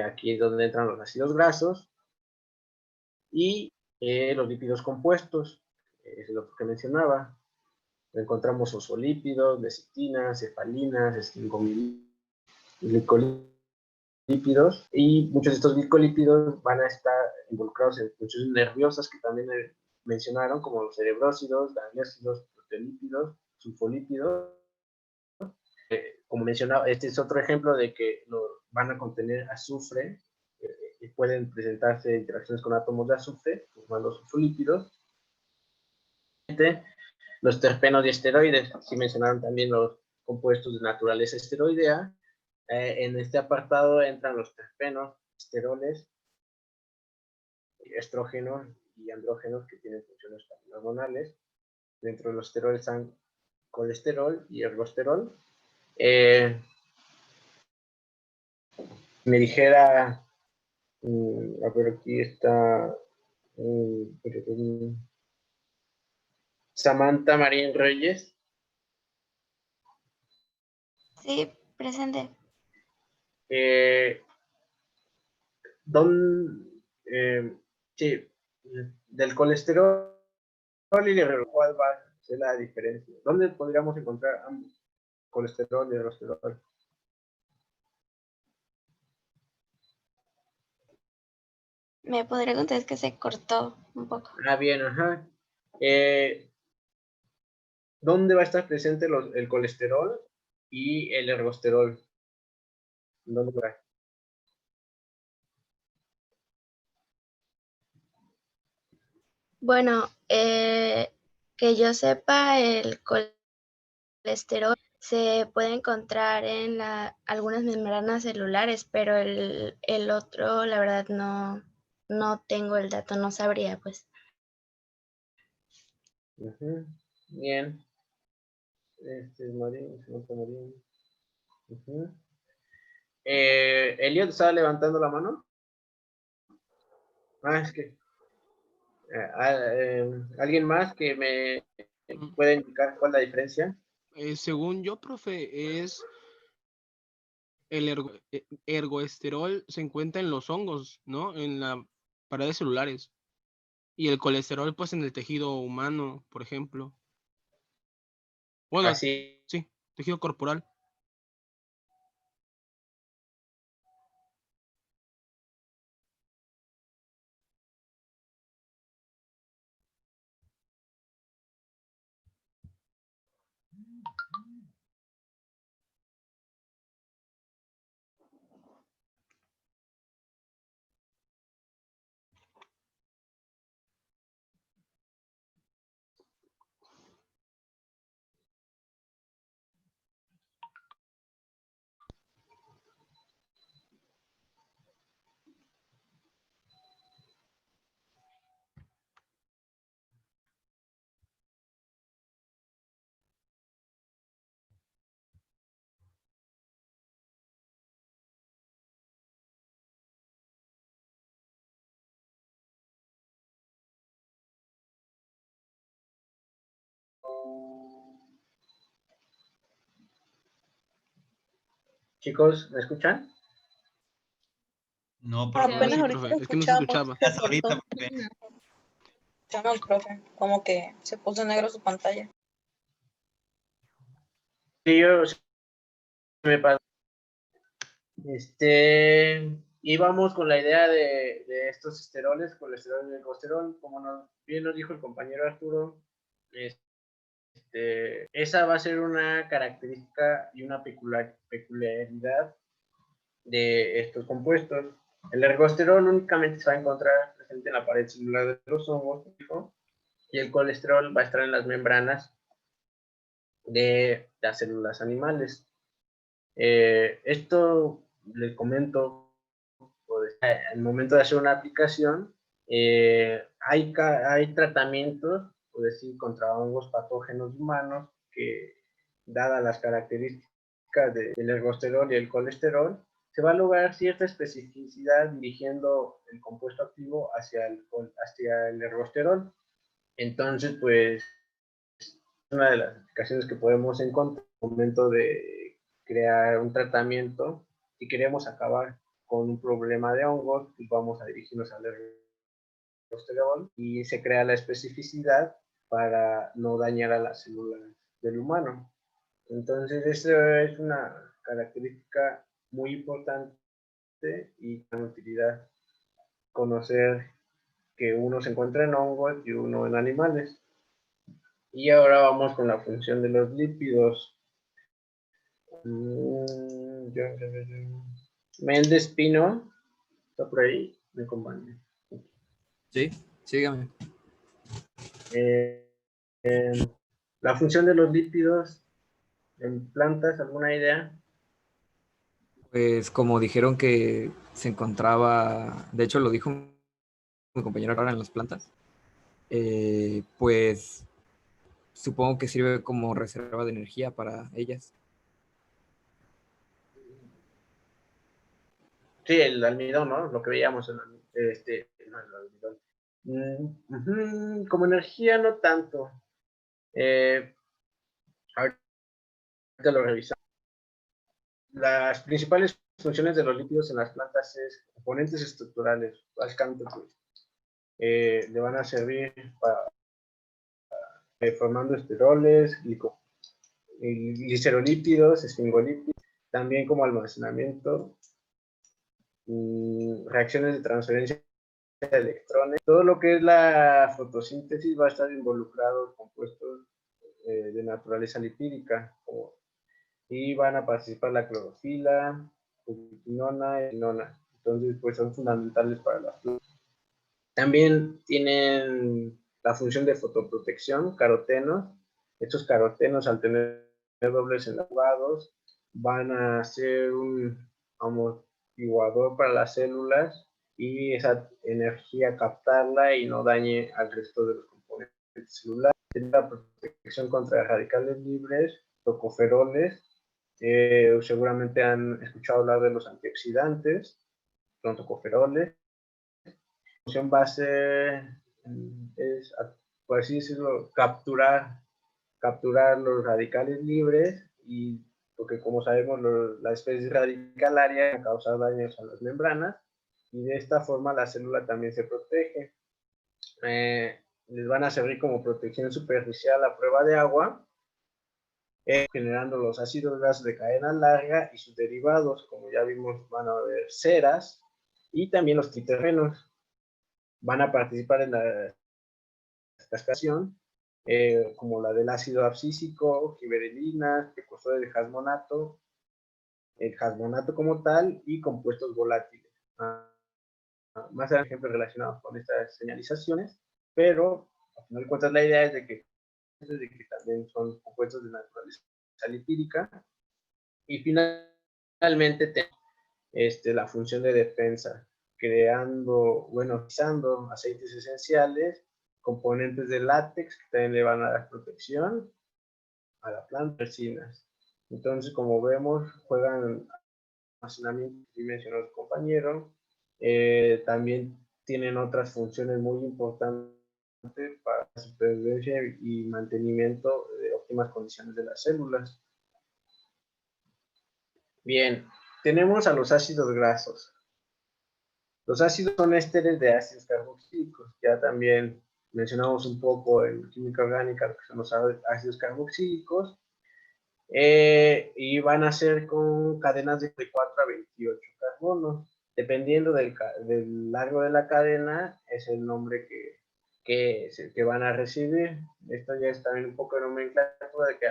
Speaker 2: aquí es donde entran los ácidos grasos, y los lípidos compuestos, es lo que mencionaba. Encontramos fosfolípidos, lecitinas, cefalinas, glicolípidos, y muchos de estos glicolípidos van a estar involucrados en funciones nerviosas que también mencionaron, como los cerebrócidos, gangliósidos, proteolípidos, sulfolípidos. Como mencionaba, este es otro ejemplo de que van a contener azufre y pueden presentarse interacciones con átomos de azufre, formando sulfolípidos. Los terpenos y esteroides, sí mencionaron también los compuestos de naturaleza esteroidea. En este apartado entran los terpenos, esteroles, estrógenos y andrógenos que tienen funciones hormonales. Dentro de los esteroles están colesterol y ergosterol. Me dijera, a ver, aquí está Samantha Marín Reyes.
Speaker 21: Sí, presente.
Speaker 2: Sí, del colesterol y el ¿cuál va a ser la diferencia? ¿Dónde podríamos encontrar ambos, colesterol y ergosterol?
Speaker 21: Me podría contar que se cortó un poco.
Speaker 2: Ah, bien, ajá. ¿Dónde va a estar presente el colesterol y el ergosterol? ¿Dónde va?
Speaker 21: Bueno, que yo sepa, el colesterol se puede encontrar en algunas membranas celulares, pero el otro, la verdad, no tengo el dato, no sabría, pues.
Speaker 2: Bien. Este es Marín, Marín. Elliot estaba levantando la mano. Es que ¿alguien más que me pueda indicar cuál es la diferencia?
Speaker 17: Según yo, profe, es el ergoesterol se encuentra en los hongos, ¿no? En las paredes celulares. Y el colesterol, pues, en el tejido humano, por ejemplo. Bueno,
Speaker 2: así
Speaker 17: sí. tejido corporal.
Speaker 2: Chicos, ¿me escuchan?
Speaker 14: No,
Speaker 7: Pero apenas
Speaker 17: Sí,
Speaker 7: ahorita
Speaker 17: profe,
Speaker 7: lo
Speaker 17: es que no se
Speaker 7: escuchamos.
Speaker 17: escuchaba.
Speaker 14: hasta ahorita, profe.
Speaker 7: Escuchamos, profe, como que se puso negro su pantalla.
Speaker 2: Sí, yo me pasó. Íbamos con la idea de estos esteroles, colesterol y glucosterol, como bien nos dijo el compañero Arturo, esa va a ser una característica y una peculiaridad de estos compuestos. El ergosterol únicamente se va a encontrar presente en la pared celular de los hongos, ¿no? Y el colesterol va a estar en las membranas de las células animales. Esto les comento, al momento de hacer una aplicación, hay tratamientos, por decir, contra hongos patógenos humanos que, dadas las características del ergosterol y el colesterol, se va a lograr cierta especificidad dirigiendo el compuesto activo hacia el ergosterol. Entonces, pues, una de las aplicaciones que podemos encontrar al momento de crear un tratamiento. Si queremos acabar con un problema de hongos, pues vamos a dirigirnos al ergosterol y se crea la especificidad para no dañar a las células del humano. Entonces, esa es una característica muy importante y con utilidad conocer que uno se encuentra en hongos y uno en animales. Y ahora vamos con la función de los lípidos. Méndez Pino, ¿está por ahí? Me acompaña.
Speaker 19: Sí, sígame.
Speaker 2: La función de los lípidos en plantas, ¿alguna idea?
Speaker 19: Pues como dijeron que se encontraba, de hecho lo dijo mi compañero ahora en las plantas, pues supongo que sirve como reserva de energía para ellas.
Speaker 2: Sí, el almidón, ¿no? Lo que veíamos en no, el almidón. Como energía no tanto. Ahorita lo revisamos. Las principales funciones de los lípidos en las plantas es componentes estructurales, básicamente pues, le van a servir para formando esteroles, glicerolípidos, esfingolípidos, también como almacenamiento, reacciones de transferencia de electrones. Todo lo que es la fotosíntesis va a estar involucrado en compuestos de naturaleza lipídica y van a participar la clorofila, ubiquinona y quinona. Entonces, pues son fundamentales para las plantas. También tienen la función de fotoprotección, carotenos. Estos carotenos, al tener dobles enlatados, van a ser un amortiguador para las células y esa energía captarla y no dañe al resto de los componentes celulares. Tiene la protección contra radicales libres, tocoferoles. Seguramente han escuchado hablar de los antioxidantes, son tocoferoles. La función base es, por así decirlo, capturar los radicales libres y porque como sabemos la especie radicalaria causa daños a las membranas y de esta forma la célula también se protege. Les van a servir como protección superficial a prueba de agua generando los ácidos grasos de cadena larga y sus derivados, como ya vimos, van a haber ceras, y también los triterpenos van a participar en la cascasión, como la del ácido abscísico, giberelinas, precursores de jasmonato, el jasmonato como tal y compuestos volátiles. Más ejemplos relacionados con estas señalizaciones, pero al final de cuentas la idea es de que también son compuestos de naturaleza lipídica. Y finalmente tenemos la función de defensa, utilizando aceites esenciales, componentes de látex que también le van a dar protección a la planta, resinas. Entonces, como vemos, juegan almacenamiento, que mencionó el compañero, también tienen otras funciones muy importantes para la supervivencia y mantenimiento de óptimas condiciones de las células. Bien, tenemos a los ácidos grasos. Los ácidos son ésteres de ácidos carboxílicos. Ya también mencionamos un poco en química orgánica lo que son los ácidos carboxílicos. Y van a ser con cadenas de 4 a 28 carbonos. Dependiendo del largo de la cadena, es el nombre que van a recibir. Esto ya es también un poco de nomenclatura de que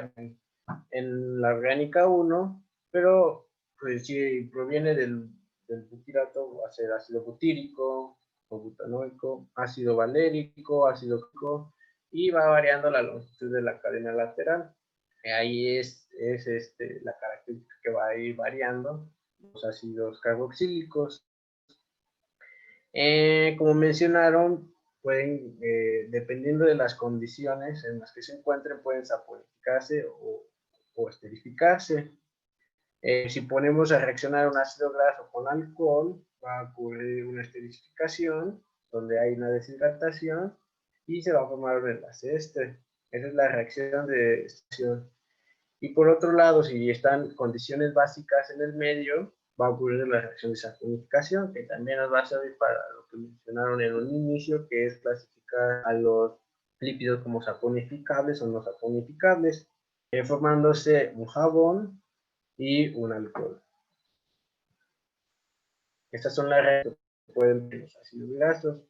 Speaker 2: en la orgánica 1, pero pues si proviene del butirato, va a ser ácido butírico o butanoico, ácido valérico, ácido clorhídrico, y va variando la longitud de la cadena lateral. Ahí es la característica que va a ir variando los ácidos carboxílicos. Como mencionaron, pueden, dependiendo de las condiciones en las que se encuentren, pueden saponificarse o esterificarse. Si ponemos a reaccionar un ácido graso con alcohol, va a ocurrir una esterificación, donde hay una deshidratación, y se va a formar un enlace éster. Esa es la reacción de estación. Y por otro lado, si están condiciones básicas en el medio, va a ocurrir la reacción de saponificación, que también nos va a servir para lo que mencionaron en un inicio, que es clasificar a los lípidos como saponificables o no saponificables, formándose un jabón y un alcohol. Estas son las reacciones que pueden tener los ácidos grasos.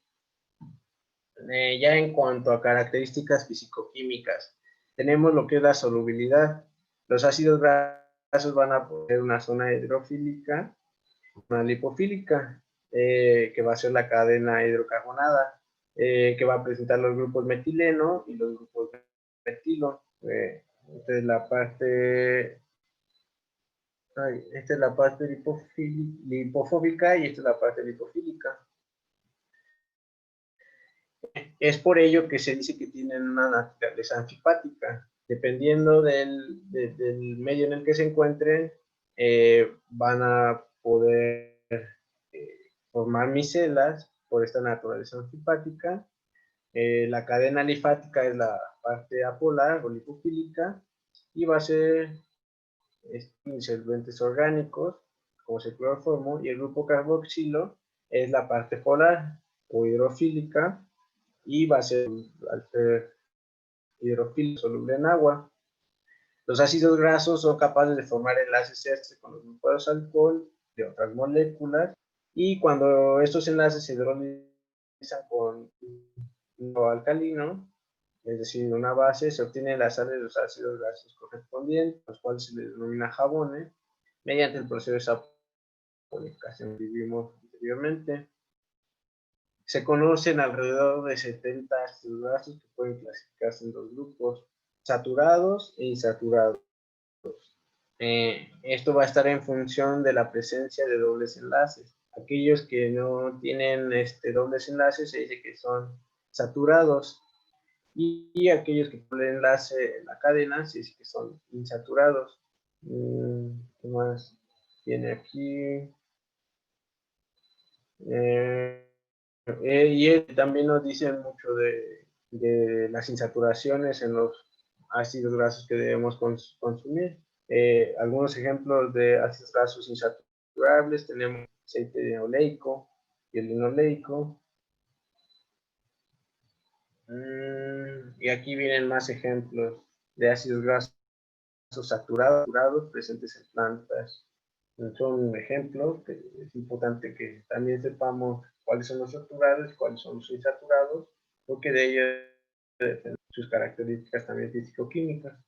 Speaker 2: Ya en cuanto a características fisicoquímicas, tenemos lo que es la solubilidad. Los ácidos grasos van a poner una zona hidrofílica, una lipofílica, que va a ser la cadena hidrocarbonada, que va a presentar los grupos metileno y los grupos metilo. Esta es la parte lipofóbica y esta es la parte lipofílica. Es por ello que se dice que tienen una naturaleza anfipática. Dependiendo del medio en el que se encuentren, van a poder formar micelas por esta naturaleza anfipática. La cadena alifática es la parte apolar o lipofílica y va a ser disolventes orgánicos, como el cloroformo, y el grupo carboxilo es la parte polar o hidrofílica, y va a ser, al ser hidrofílico, soluble en agua. Los ácidos grasos son capaces de formar enlaces éster con los grupos de alcohol de otras moléculas, y cuando estos enlaces se hidrolizan con un alcalino, es decir, una base, se obtienen las sales de los ácidos grasos correspondientes, los cuales se les denomina jabones, mediante el proceso de saponificación que vimos anteriormente. Se conocen alrededor de 70 ácidos grasos que pueden clasificarse en dos grupos, saturados e insaturados. Esto va a estar en función de la presencia de dobles enlaces. Aquellos que no tienen dobles enlaces se dice que son saturados, y aquellos que por el enlace en la cadena se dice que son insaturados. ¿Qué más tiene aquí? Y también nos dicen mucho de las insaturaciones en los ácidos grasos que debemos consumir. Algunos ejemplos de ácidos grasos insaturables tenemos aceite oleico y el linoleico. Y aquí vienen más ejemplos de ácidos grasos saturados presentes en plantas. Son ejemplos que es importante que también sepamos cuáles son los saturados y cuáles son los insaturados, porque de ellos dependen sus características también físico-químicas.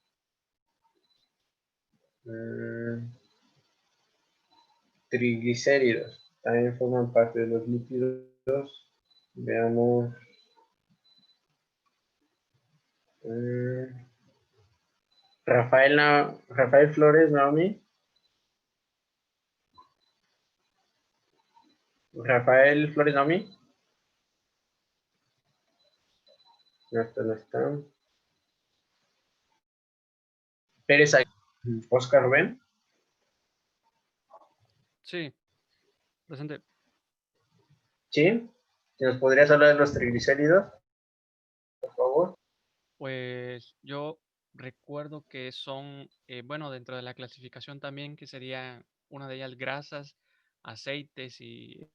Speaker 2: Triglicéridos también forman parte de los lípidos. Veamos. Rafael Flores, Naomi. Rafael Flores, Naomi. No está. Pérez, Oscar Rubén.
Speaker 10: Sí, presente.
Speaker 2: ¿Sí? ¿Nos podrías hablar de los triglicéridos, por favor?
Speaker 10: Pues yo recuerdo que son, bueno, dentro de la clasificación también, que sería una de ellas grasas, aceites y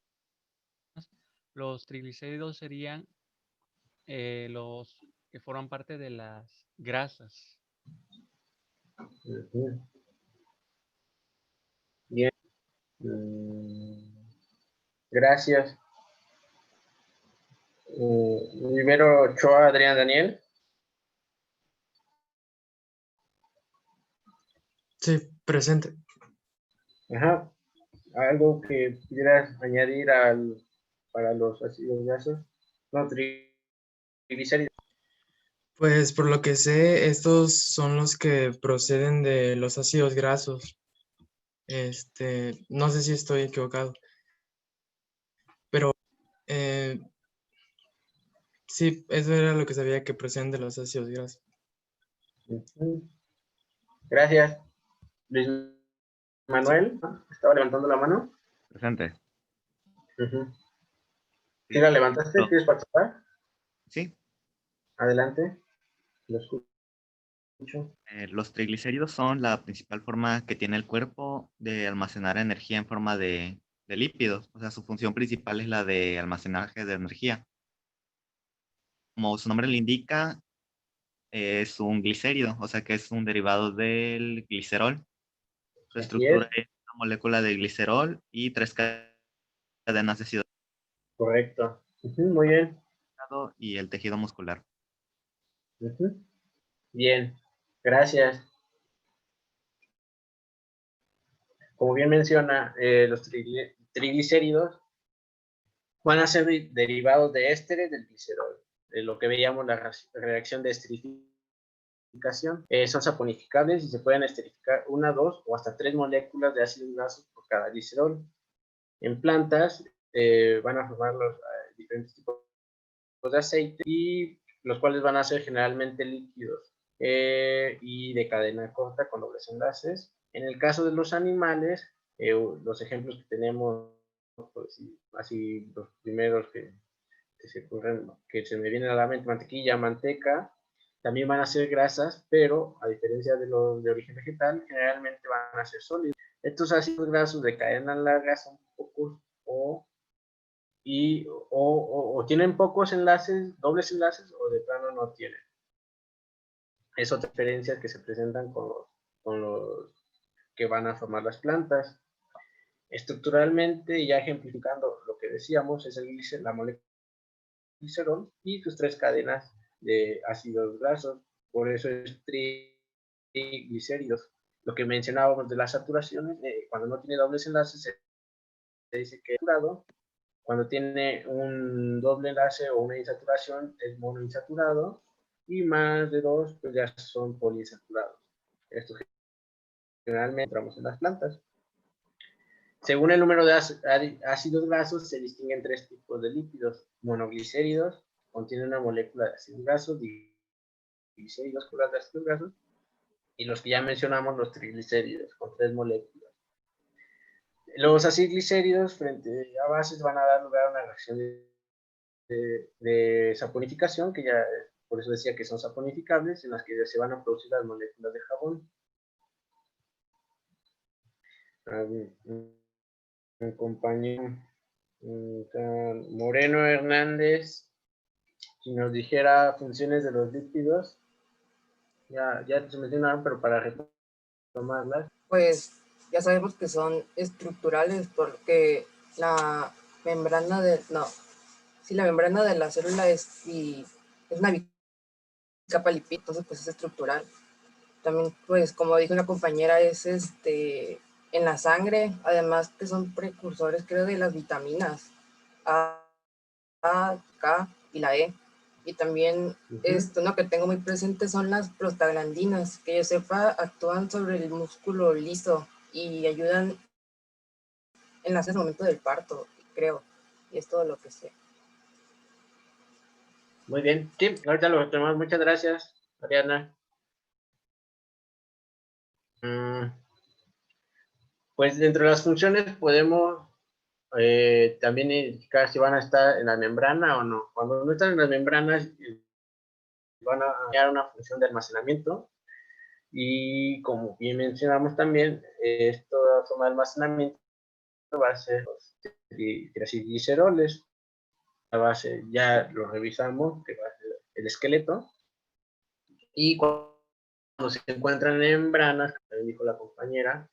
Speaker 10: los triglicéridos serían los que forman parte de las grasas.
Speaker 2: Bien. Gracias. Primero, Ochoa, Adrián, Daniel.
Speaker 22: Sí, presente.
Speaker 2: Ajá. ¿Algo que pudieras añadir para los ácidos grasos? No, triglicéridos.
Speaker 22: Pues por lo que sé, estos son los que proceden de los ácidos grasos. No sé si estoy equivocado. Pero sí, eso era lo que sabía, que proceden de los ácidos grasos.
Speaker 2: Gracias. Luis Manuel, estaba levantando la mano.
Speaker 9: Presente.
Speaker 2: ¿Sí la levantaste?
Speaker 9: No.
Speaker 2: ¿Quieres participar?
Speaker 9: Sí.
Speaker 2: Adelante. Lo escucho.
Speaker 9: Los triglicéridos son la principal forma que tiene el cuerpo de almacenar energía en forma de lípidos. O sea, su función principal es la de almacenaje de energía. Como su nombre le indica, es un glicérido, o sea que es un derivado del glicerol. Su estructura es una molécula de glicerol y 3 cadenas de ácido.
Speaker 2: Correcto. Muy bien.
Speaker 9: Y el tejido muscular.
Speaker 2: Bien, gracias. Como bien menciona, los triglicéridos van a ser derivados de ésteres del glicerol. Lo que veíamos, la reacción de esterificación. Son saponificables y se pueden esterificar 1, 2 o hasta 3 moléculas de ácidos grasos por cada glicerol. En plantas van a formar los diferentes tipos de aceite, y los cuales van a ser generalmente líquidos y de cadena corta con dobles enlaces. En el caso de los animales, los ejemplos que tenemos, pues, así los primeros que se ocurren, que se me vienen a la mente: mantequilla, manteca, también van a ser grasas, pero a diferencia de los de origen vegetal, generalmente van a ser sólidos. Estos ácidos grasos de cadena larga son pocos o tienen pocos enlaces, dobles enlaces, o de plano no tienen. Es otra diferencia que se presentan con los que van a formar las plantas. Estructuralmente, ya ejemplificando lo que decíamos, es la molécula de glicerol y sus 3 cadenas de ácidos grasos. Por eso es triglicéridos. Lo que mencionábamos de las saturaciones, cuando no tiene dobles enlaces, se dice que es saturado. Cuando tiene un doble enlace o una insaturación, es monoinsaturado, y más de 2, pues ya son poliinsaturados. Esto generalmente encontramos en las plantas. Según el número de ácidos grasos, se distinguen 3 tipos de lípidos. Monoglicéridos, contienen una molécula de ácidos grasos, diglicéridos con de ácidos grasos, y los que ya mencionamos, los triglicéridos, con 3 moléculas. Los aciglicéridos frente a bases van a dar lugar a una reacción de saponificación, que ya por eso decía que son saponificables, en las que se van a producir las moléculas de jabón. Mi compañero Moreno Hernández, si nos dijera funciones de los lípidos, ya se mencionaron, pero para tomarlas.
Speaker 4: Pues ya sabemos que son estructurales porque la membrana la membrana de la célula es una bicapa lipídica, entonces pues es estructural. También pues como dijo una compañera es en la sangre, además que son precursores creo de las vitaminas A, K y la E. Y también uno que tengo muy presente son las prostaglandinas, que yo sepa actúan sobre el músculo liso y ayudan en ese momento del parto, creo. Y es todo lo que sé.
Speaker 2: Muy bien, sí, ahorita lo retomamos. Muchas gracias, Mariana. Pues dentro de las funciones podemos también indicar si van a estar en la membrana o no. Cuando no están en las membranas, van a crear una función de almacenamiento. Y como bien mencionamos también, esta forma de almacenamiento va a ser los triacilgliceroles. La base ya lo revisamos, que va a ser el esqueleto. Y cuando se encuentran en membranas, como dijo la compañera,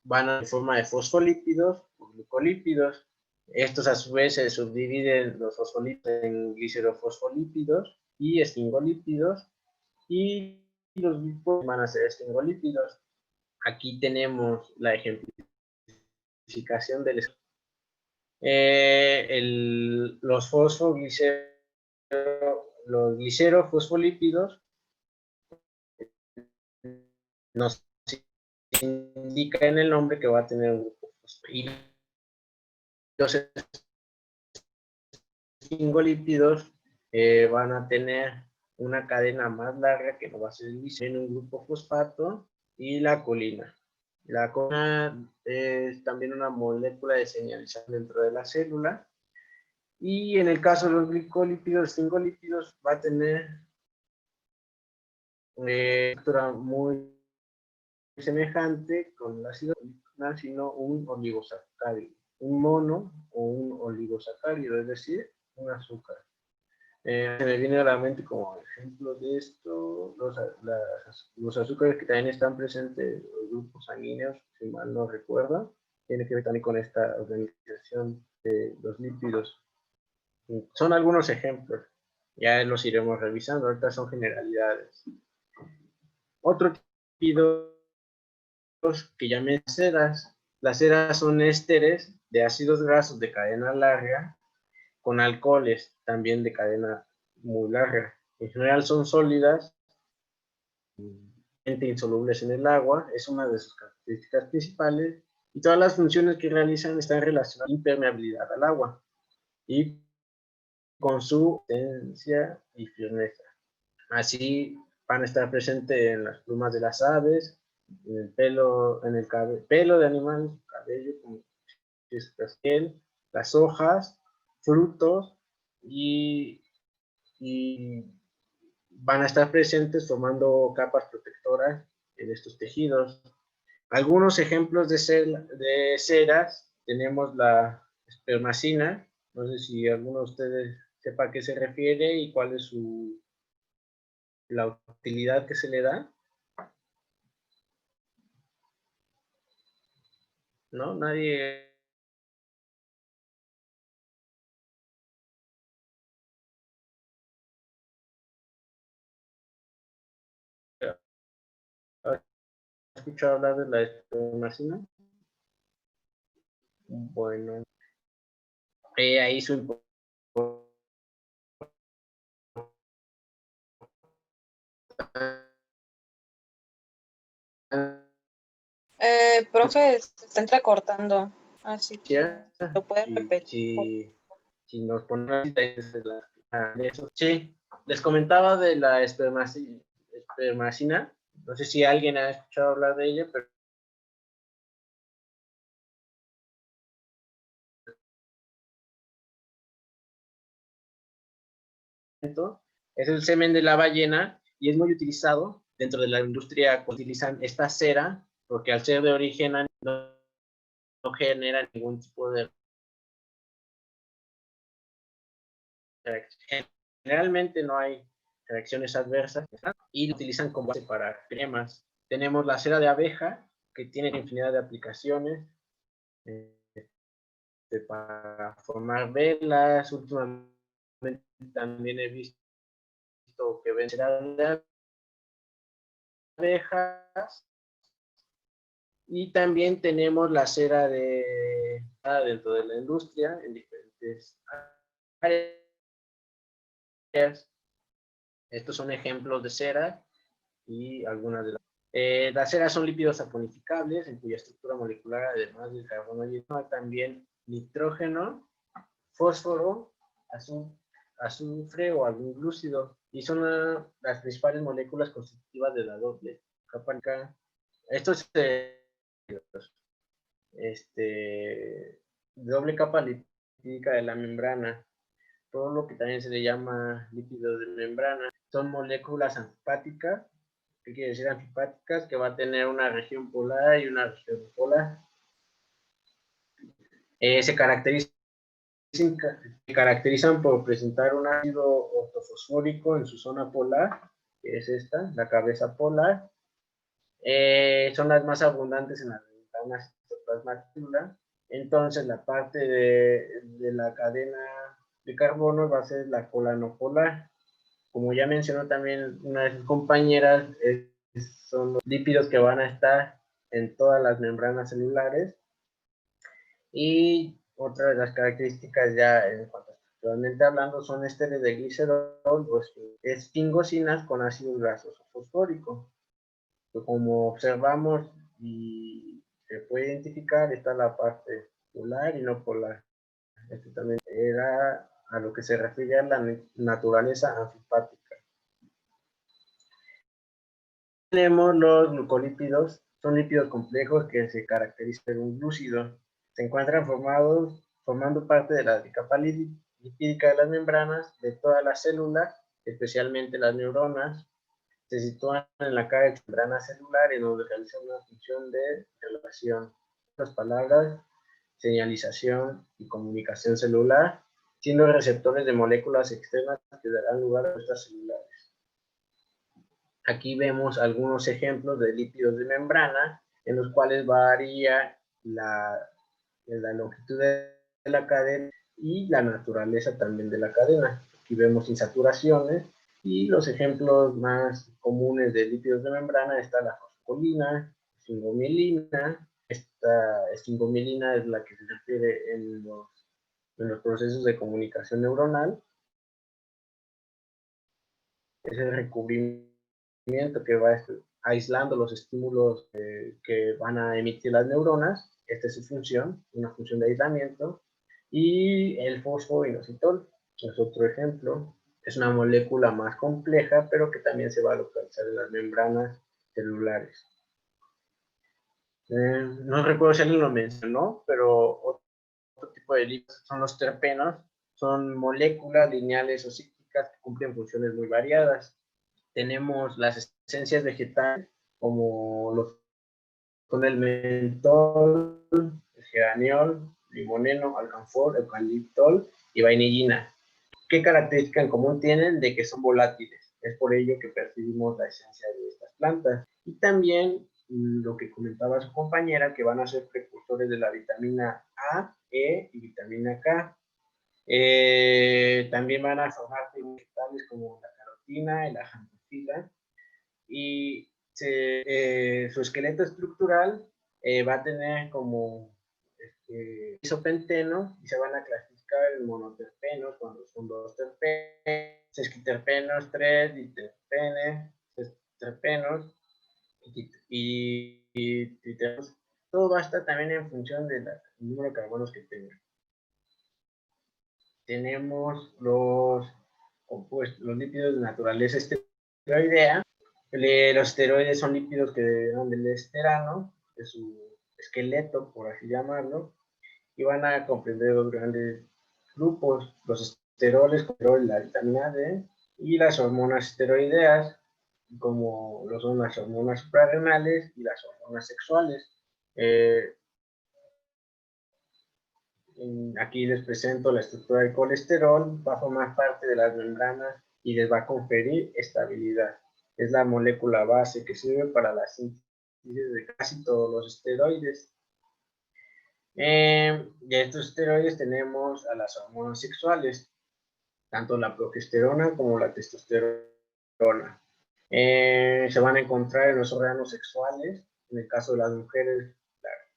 Speaker 2: van en forma de fosfolípidos o glucolípidos. Estos a su vez se subdividen los fosfolípidos en glicerofosfolípidos y esfingolípidos, y los lipos van a ser esfingolípidos. Aquí tenemos la ejemplificación del los glicerofosfolípidos nos indica en el nombre que va a tener un grupo fosfolípido. Los esfingolípidos van a tener una cadena más larga que no va a ser en un grupo fosfato, y la colina. La colina es también una molécula de señalización dentro de la célula. Y en el caso de los glicolípidos, esfingolípidos, va a tener una estructura muy semejante con el ácido nuclear, sino un oligosacárido, un mono o un oligosacárido, es decir, un azúcar. Se me viene a la mente como ejemplo de esto los azúcares que también están presentes en los grupos sanguíneos, si mal no recuerdo, tiene que ver también con esta organización de los lípidos. Son algunos ejemplos, ya los iremos revisando, ahorita son generalidades. Otro tipo que llamé ceras. Las ceras son ésteres de ácidos grasos de cadena larga con alcoholes también de cadena muy larga. En general son sólidas, insolubles en el agua, es una de sus características principales, y todas las funciones que realizan están relacionadas a la impermeabilidad al agua y con su tendencia y firmeza. Así van a estar presentes en las plumas de las aves, en el pelo, en el pelo de animales, cabello, como piel, las hojas, frutos, y van a estar presentes formando capas protectoras en estos tejidos. Algunos ejemplos de ceras, tenemos la espermacina, no sé si alguno de ustedes sepa a qué se refiere y cuál es la utilidad que se le da. ¿No? Nadie. ¿Has escuchado hablar de la espermacina? Bueno, ahí su
Speaker 7: Profe, se está entrecortando, así que lo puedes repetir.
Speaker 2: Si nos ponemos eso. Sí, les comentaba de la espermacina. No sé si alguien ha escuchado hablar de ella, pero es el semen de la ballena y es muy utilizado dentro de la industria. Utilizan esta cera porque al ser de origen no genera ningún tipo de generalmente no hay reacciones adversas y lo utilizan como base para cremas. Tenemos la cera de abeja, que tiene infinidad de aplicaciones para formar velas. Últimamente también he visto que ven cera de abejas. Y también tenemos la cera dentro de la industria en diferentes áreas. Estos son ejemplos de cera y algunas de las ceras son lípidos saponificables en cuya estructura molecular, además del carbono y también nitrógeno, fósforo, azufre o algún glúcido, y son las principales moléculas constitutivas de la doble capa. Estos doble capa lipídica de la membrana, todo lo que también se le llama lípido de membrana, son moléculas anfipáticas. ¿Qué quiere decir anfipáticas? Que va a tener una región polar y una región polar. Se caracterizan por presentar un ácido ortofosfórico en su zona polar, que es esta, la cabeza polar. Son las más abundantes en las membranas citoplasmáticas. Entonces, la parte de la cadena de carbono va a ser la cola no polar. Como ya mencionó también una de sus compañeras, son los lípidos que van a estar en todas las membranas celulares. Y otra de las características, ya en cuanto estructuralmente hablando, son ésteres de glicerol, pues esfingosinas con ácidos grasos fosfóricos. Como observamos y se puede identificar, está la parte polar y no polar. Esto también era a lo que se refiere a la naturaleza anfipática. Tenemos los glucolípidos, son lípidos complejos que se caracterizan por un glúcido. Se encuentran formando parte de la capa lipídica de las membranas de todas las células, especialmente las neuronas. Se sitúan en la cara de la membrana celular, en donde realizan una función de relación. En otras palabras, señalización y comunicación celular, siendo receptores de moléculas externas que darán lugar a estas celulares. Aquí vemos algunos ejemplos de lípidos de membrana, en los cuales varía la longitud de la cadena y la naturaleza también de la cadena. Aquí vemos insaturaciones, y los ejemplos más comunes de lípidos de membrana está la fosfolina, esfingomilina. Esta esfingomilina es la que se refiere en los procesos de comunicación neuronal. Es el recubrimiento que va aislando los estímulos que van a emitir las neuronas. Esta es su función, una función de aislamiento. Y el fosfoinositol es otro ejemplo. Es una molécula más compleja, pero que también se va a localizar en las membranas celulares. No recuerdo si alguien lo mencionó, pero otro tipo de lípidos son los terpenos. Son moléculas lineales o cíclicas que cumplen funciones muy variadas. Tenemos las esencias vegetales, como son el mentol, el geraniol, limoneno, alcanfor, eucaliptol y vainillina. ¿Qué característica en común tienen? De que son volátiles. Es por ello que percibimos la esencia de estas plantas. Y también lo que comentaba su compañera, que van a ser precursores de la vitamina A, E y vitamina K. También van a formar vegetales como la carotina y la xanthophylla. Y su esqueleto estructural va a tener como isopenteno, y se van a clasificar en monoterpenos cuando son 2 terpenos, sesquiterpenos 3, diterpenes, sexterpenos y triterpenos. Todo va a estar también en función del número de carbonos que tengan. Tenemos los compuestos, los lípidos de naturaleza esteroidea. Los esteroides son lípidos que derivan del esterano, de su esqueleto, por así llamarlo, y van a comprender 2 grandes grupos: los esteroles, la vitamina D, y las hormonas esteroideas, como lo son las hormonas suprarrenales y las hormonas sexuales. Aquí les presento la estructura del colesterol. Va a formar parte de las membranas y les va a conferir estabilidad. Es la molécula base que sirve para la síntesis de casi todos los esteroides. De estos esteroides tenemos a las hormonas sexuales, tanto la progesterona como la testosterona. Se van a encontrar en los órganos sexuales, en el caso de las mujeres,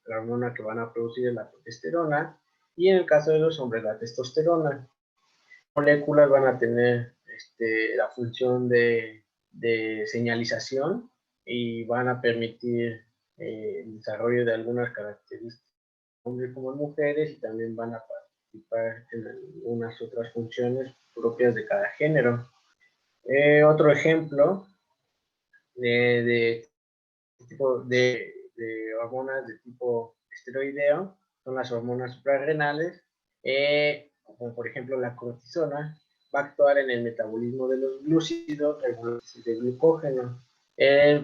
Speaker 2: la hormona que van a producir es la progesterona, y en el caso de los hombres, la testosterona. Moléculas van a tener la función de señalización y van a permitir el desarrollo de algunas características, hombres como mujeres, y también van a participar en algunas otras funciones propias de cada género. Otro ejemplo de hormonas de tipo esteroideo son las hormonas suprarrenales, como por ejemplo la cortisona, va a actuar en el metabolismo de los glúcidos, reguladores de glucógeno.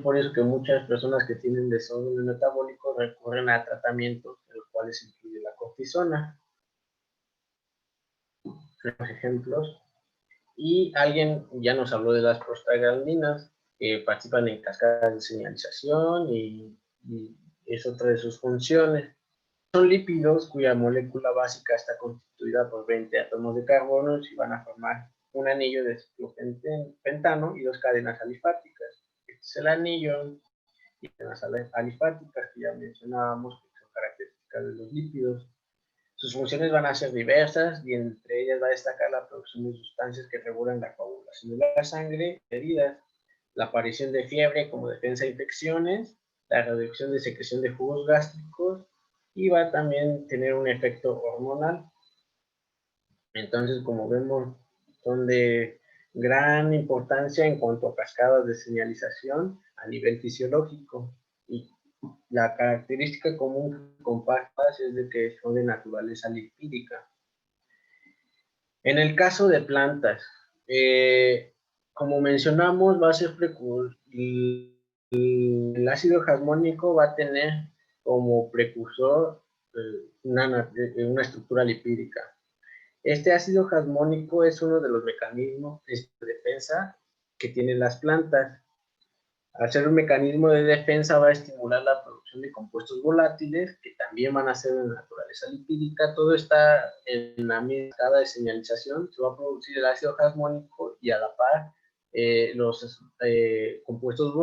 Speaker 2: Por eso que muchas personas que tienen desorden metabólico recurren a tratamientos en los cuales incluye la cortisona. Los ejemplos. Y alguien ya nos habló de las prostaglandinas, que participan en cascadas de señalización y es otra de sus funciones. Son lípidos cuya molécula básica está constituida por 20 átomos de carbono y van a formar un anillo de ciclopentano y 2 cadenas alifáticas. Este es el anillo y cadenas alifáticas que ya mencionábamos, que son características de los lípidos. Sus funciones van a ser diversas y entre ellas va a destacar la producción de sustancias que regulan la coagulación de la sangre, heridas, la aparición de fiebre como defensa de infecciones, la reducción de secreción de jugos gástricos y va a también tener un efecto hormonal. Entonces, como vemos, son de gran importancia en cuanto a cascadas de señalización a nivel fisiológico. Y la característica común que comparten es de que son de naturaleza lipídica. En el caso de plantas, como mencionamos, va a ser el ácido jasmónico va a tener como precursor una estructura lipídica. Este ácido jasmónico es uno de los mecanismos de defensa que tienen las plantas. Al ser un mecanismo de defensa va a estimular la producción de compuestos volátiles que también van a ser de naturaleza lipídica. Todo está en la misma escala de señalización. Se va a producir el ácido jasmónico y a la par los compuestos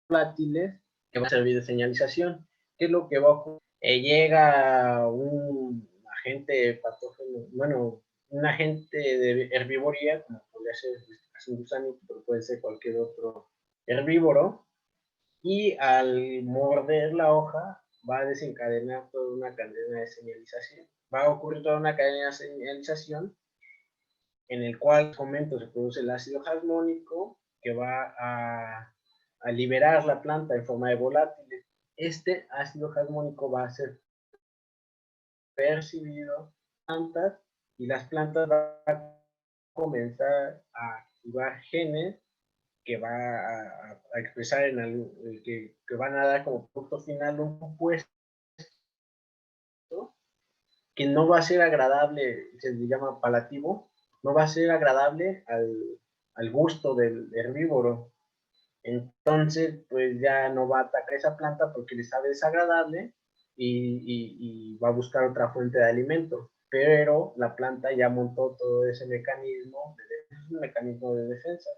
Speaker 2: volátiles que van a servir de señalización. ¿Qué es lo que va a ocurrir? Llega un agente patógeno, bueno, un agente de herbivoría, como podría ser un gusanito, pero puede ser cualquier otro herbívoro, y al morder la hoja va a desencadenar toda una cadena de señalización. Va a ocurrir toda una cadena de señalización en el cual, comento, se produce el ácido jasmónico que va a liberar la planta en forma de volátiles. Este ácido jasmónico va a ser percibido plantas y las plantas van a comenzar a activar genes que va a expresar que van a dar como producto final un compuesto que no va a ser agradable, se le llama palativo, no va a ser agradable al gusto del herbívoro. Entonces, pues ya no va a atacar esa planta porque le sabe desagradable y va a buscar otra fuente de alimento. Pero la planta ya montó todo ese mecanismo, un mecanismo de defensa.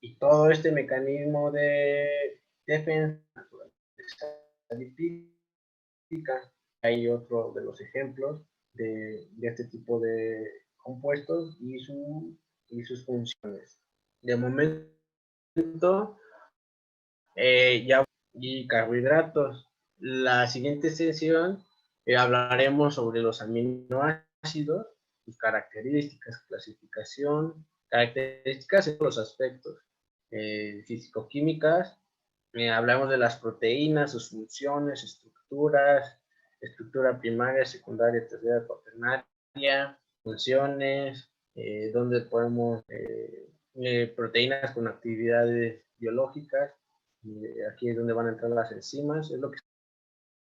Speaker 2: Y todo este mecanismo de defensa lipídica, hay otro de los ejemplos de este tipo de compuestos y sus funciones. De momento, ya y carbohidratos. La siguiente sesión hablaremos sobre los aminoácidos, sus características, clasificación, características en los aspectos físico-químicas. Hablamos de las proteínas, sus funciones, estructuras, estructura primaria, secundaria, terciaria, cuaternaria, funciones, donde podemos proteínas con actividades biológicas. Aquí es donde van a entrar las enzimas, es lo que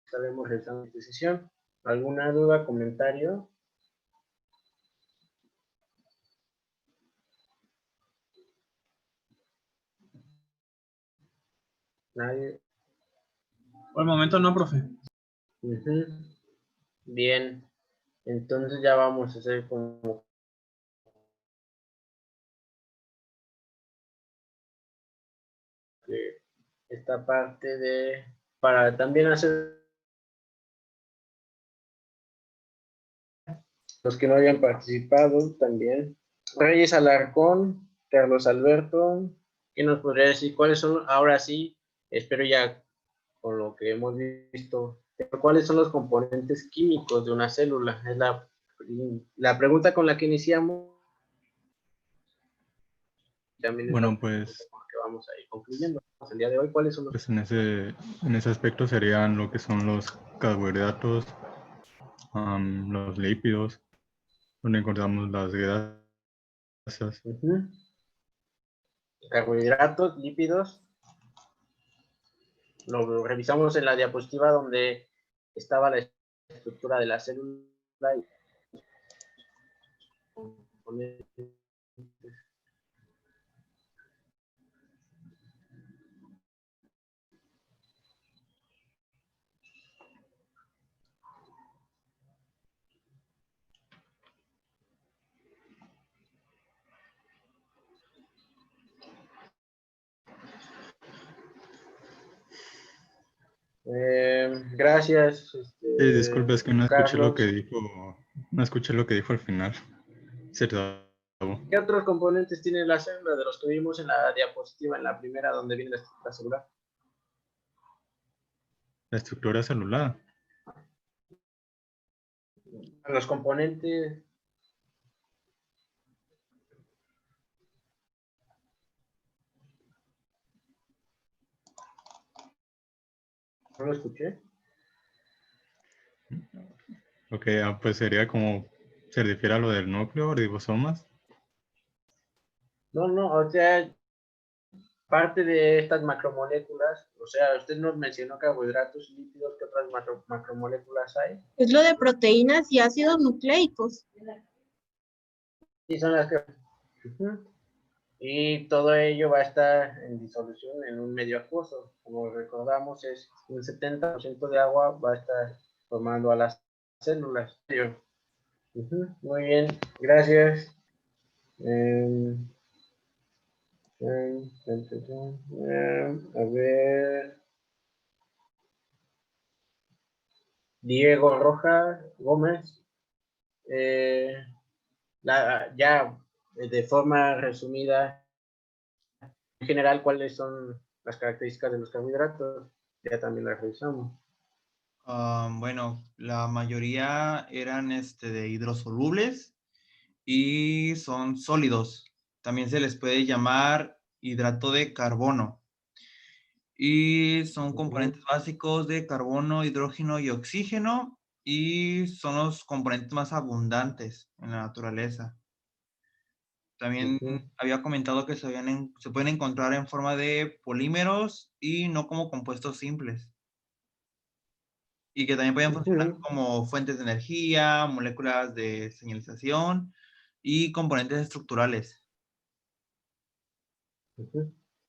Speaker 2: estaremos realizando en esta sesión. ¿Alguna duda, comentario? Nadie.
Speaker 17: Por el momento no, profe.
Speaker 2: Ujú. Bien. Entonces ya vamos a hacer como que esta parte de, para también hacer los que no habían participado también. Reyes Alarcón, Carlos Alberto, ¿qué nos podría decir? ¿Cuáles son, ahora sí, espero ya con lo que hemos visto, cuáles son los componentes químicos de una célula? Es la pregunta con la que iniciamos. También es la
Speaker 11: Bueno, pues,
Speaker 2: con la que vamos a ir concluyendo. El día de hoy, ¿cuáles son los?
Speaker 11: pues en ese aspecto serían lo que son los carbohidratos, los lípidos, donde encontramos las grasas.
Speaker 2: Carbohidratos, lípidos. Lo revisamos en la diapositiva donde estaba la estructura de la célula y componentes. Gracias.
Speaker 11: Sí, disculpe, es que no escuché lo que
Speaker 2: Carlos.
Speaker 11: dijo, no escuché lo que dijo al final. Se trabó.
Speaker 2: ¿Qué otros componentes tiene la célula de los que vimos en la diapositiva, en la primera, donde viene la estructura celular?
Speaker 11: La estructura celular.
Speaker 2: Los componentes. ¿No lo escuché?
Speaker 11: Ok, pues sería como, se refiere a lo del núcleo, ribosomas.
Speaker 2: No, o sea, parte de estas macromoléculas, o sea, usted nos mencionó carbohidratos y lípidos, ¿qué otras macromoléculas hay?
Speaker 7: Es lo de proteínas y ácidos nucleicos.
Speaker 2: Sí, son las que... Y todo ello va a estar en disolución en un medio acuoso. Como recordamos, es un 70% de agua va a estar formando a las células. Muy bien, gracias. A ver. Diego Rojas Gómez. Ya de forma resumida, en general, ¿cuáles son las características de los carbohidratos? Ya también las revisamos.
Speaker 14: Bueno, la mayoría eran de hidrosolubles y son sólidos. También se les puede llamar hidrato de carbono. Y son componentes básicos de carbono, hidrógeno y oxígeno, y son los componentes más abundantes en la naturaleza. También había comentado que se pueden encontrar en forma de polímeros y no como compuestos simples. Y que también pueden funcionar como fuentes de energía, moléculas de señalización y componentes estructurales.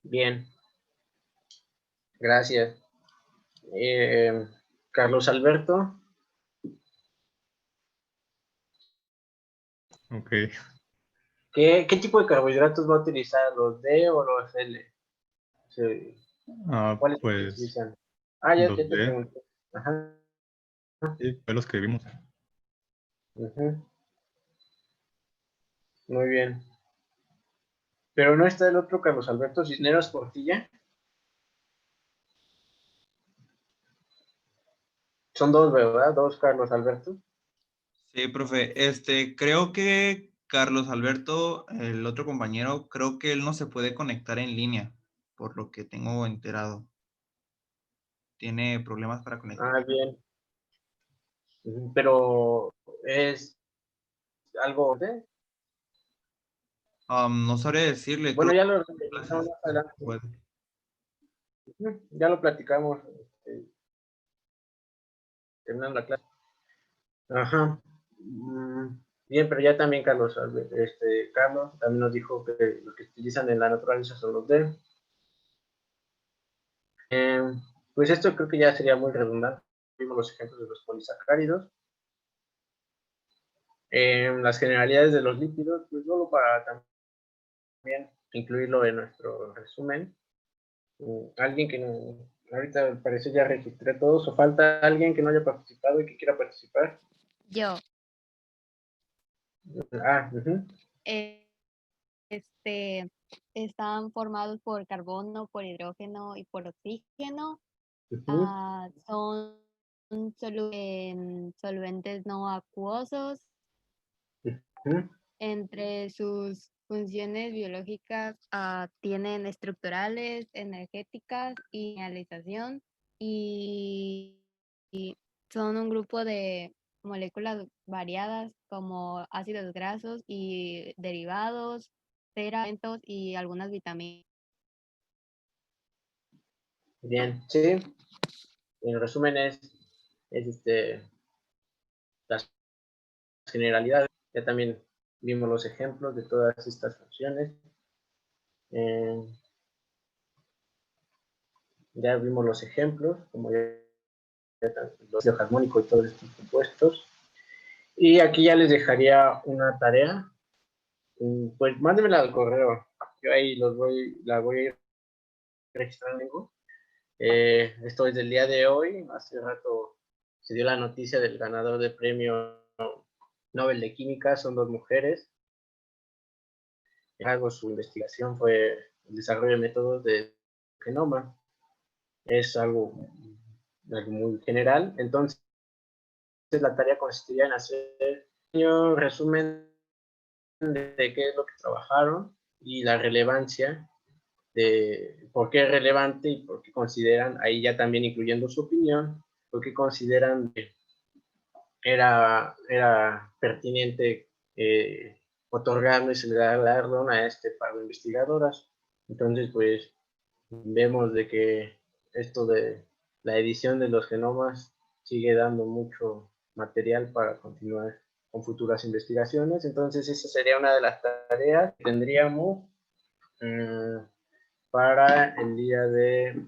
Speaker 2: Bien. Gracias. Carlos Alberto.
Speaker 11: Ok.
Speaker 2: ¿Qué tipo de carbohidratos va a utilizar? ¿Los D o los L? Sí. ¿Cuáles
Speaker 11: Pues
Speaker 2: utilizan? Ya
Speaker 11: los
Speaker 2: te
Speaker 11: D.
Speaker 2: pregunté. Ajá.
Speaker 11: Sí, fue los que vimos.
Speaker 2: Muy bien. Pero no está el otro Carlos Alberto Cisneros Portilla. Son dos, ¿verdad? Dos Carlos Alberto.
Speaker 14: Sí, profe. Creo que Carlos Alberto, el otro compañero, creo que él no se puede conectar en línea, por lo que tengo enterado. Tiene problemas para conectar.
Speaker 2: Bien. Pero es algo de...
Speaker 14: No sabré decirle.
Speaker 2: Bueno, ya lo
Speaker 14: Gracias.
Speaker 2: más adelante. Ya lo platicamos terminando la clase. Ajá. Bien, pero ya también Carlos también nos dijo que lo que utilizan en la naturaleza son los D. Pues esto creo que ya sería muy redundante. Vimos los ejemplos de los polisacáridos. Las generalidades de los lípidos, pues solo para también incluirlo en nuestro resumen. Alguien que no, ahorita al parecer ya registré todos, o falta alguien que no haya participado y que quiera participar.
Speaker 8: Yo. Están formados por carbono, por hidrógeno y por oxígeno. Son solventes no acuosos. Entre sus funciones biológicas tienen estructurales, energéticas y señalización, y son un grupo de moléculas variadas como ácidos grasos y derivados, elementos y algunas vitaminas.
Speaker 2: Bien, sí. En resumen es las generalidades. Ya también vimos los ejemplos de todas estas funciones. Ya vimos los ejemplos, como ya el óxido armónico y todos estos compuestos. Y aquí ya les dejaría una tarea. Pues mándenmela al correo. Yo ahí la voy a ir registrando. Esto es del día de hoy. Hace rato se dio la noticia del ganador del premio Nobel de Química. Son 2 mujeres. Su investigación fue el desarrollo de métodos de genoma. Es algo muy general. Entonces, la tarea consistiría en hacer un resumen de qué es lo que trabajaron y la relevancia de por qué es relevante y por qué consideran, ahí ya también incluyendo su opinión, por qué consideran que era pertinente otorgarles el galardón a este par de investigadoras. Entonces, pues, vemos de que esto de la edición de los genomas sigue dando mucho material para continuar con futuras investigaciones. Entonces, esa sería una de las tareas que tendríamos para el día de...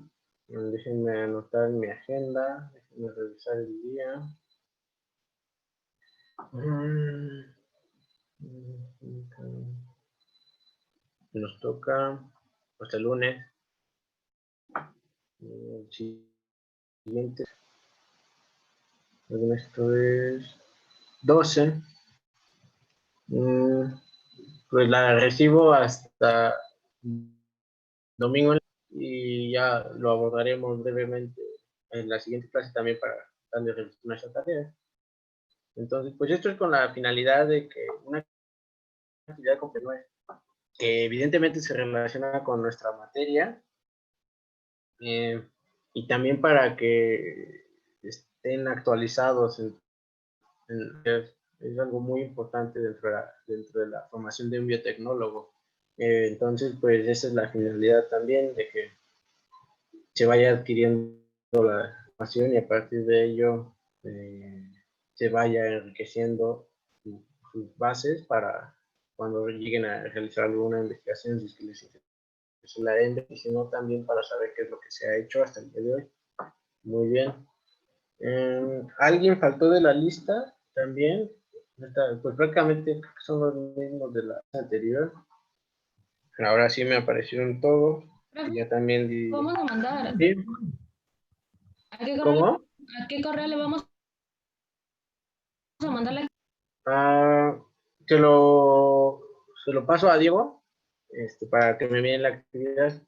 Speaker 2: Déjenme anotar mi agenda, déjenme revisar el día. Nos toca hasta el lunes. El siguiente. Esto es 12. Pues la recibo hasta domingo y ya lo abordaremos brevemente en la siguiente clase también para darle revisión a esa tarea. Entonces, pues esto es con la finalidad de que una actividad que evidentemente se relaciona con nuestra materia y también para que estén actualizados es algo muy importante dentro de la formación de un biotecnólogo. Entonces, pues esa es la finalidad también, de que se vaya adquiriendo la información y a partir de ello se vaya enriqueciendo sus bases para cuando lleguen a realizar alguna investigación, si es que les interesa la ENDE, y si no, también para saber qué es lo que se ha hecho hasta el día de hoy. Muy bien. ¿Alguien faltó de la lista también? Pues prácticamente son los mismos de la anterior. Ahora sí me aparecieron todos. Y ya también
Speaker 1: Vamos a mandar.
Speaker 2: ¿Sí? ¿Cómo?
Speaker 1: ¿A qué correo le vamos a mandarle?
Speaker 2: Se lo paso a Diego para que me envíe la actividad.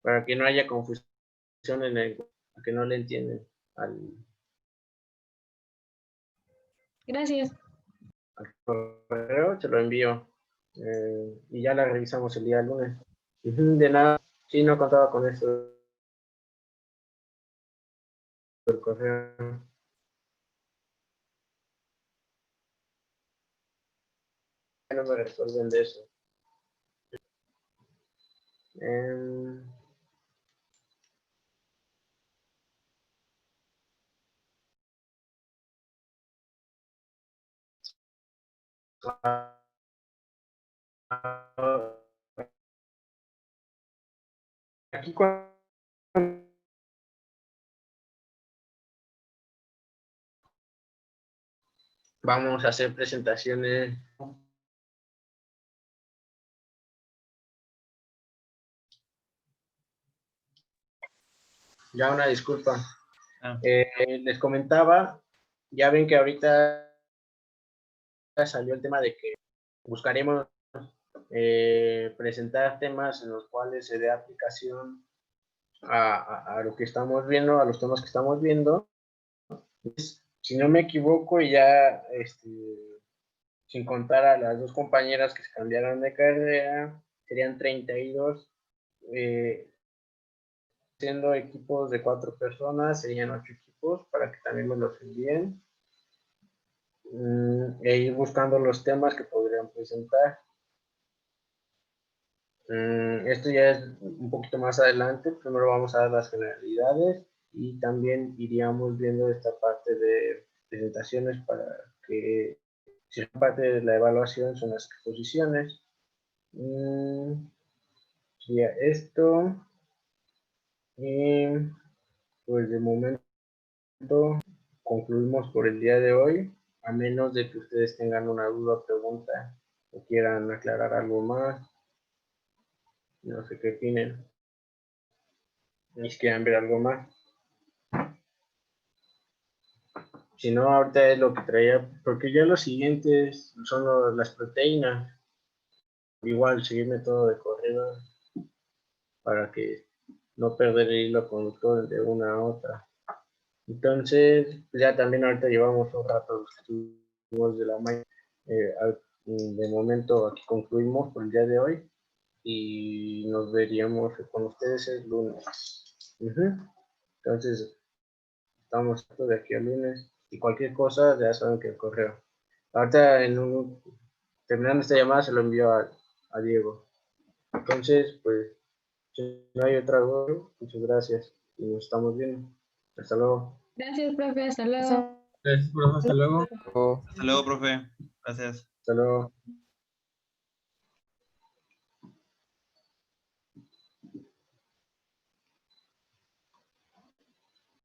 Speaker 2: Para que no haya confusión en el que no le entienden
Speaker 1: Gracias.
Speaker 2: al correo, se lo envío y ya la revisamos el día lunes. De nada, sí, no contaba con eso del correo. No me resuelven de eso. Aquí cuando vamos a hacer presentaciones. Ya una disculpa. Les comentaba, ya ven que ahorita salió el tema de que buscaremos presentar temas en los cuales se dé aplicación a lo que estamos viendo, a los temas que estamos viendo. Si no me equivoco, y ya sin contar a las dos compañeras que se cambiaron de carrera, serían 32. Siendo equipos de 4 personas, serían 8 equipos para que también me los envíen. E ir buscando los temas que podrían presentar. Esto ya es un poquito más adelante. Primero vamos a dar las generalidades y también iríamos viendo esta parte de presentaciones para que si es parte de la evaluación son las exposiciones. Sería esto. Y pues de momento concluimos por el día de hoy, a menos de que ustedes tengan una duda o pregunta o quieran aclarar algo más. No sé qué opinen. Ni si quieran ver algo más. Si no, ahorita es lo que traía, porque ya los siguientes son las proteínas. Igual seguirme todo de corrido para que no perder el hilo conductor de una a otra. Entonces, ya también ahorita llevamos un rato los estudios de la mañana. De momento aquí concluimos por el día de hoy y nos veríamos con ustedes el lunes. Entonces, estamos de aquí al lunes y cualquier cosa ya saben que el correo. Ahorita terminando esta llamada se lo envío a Diego. Entonces, pues, si no hay otra duda, muchas gracias y nos estamos viendo. Hasta luego.
Speaker 1: Gracias, profe. Hasta luego.
Speaker 17: Gracias, profe. Hasta luego.
Speaker 14: Hasta luego, profe. Gracias.
Speaker 2: Hasta luego.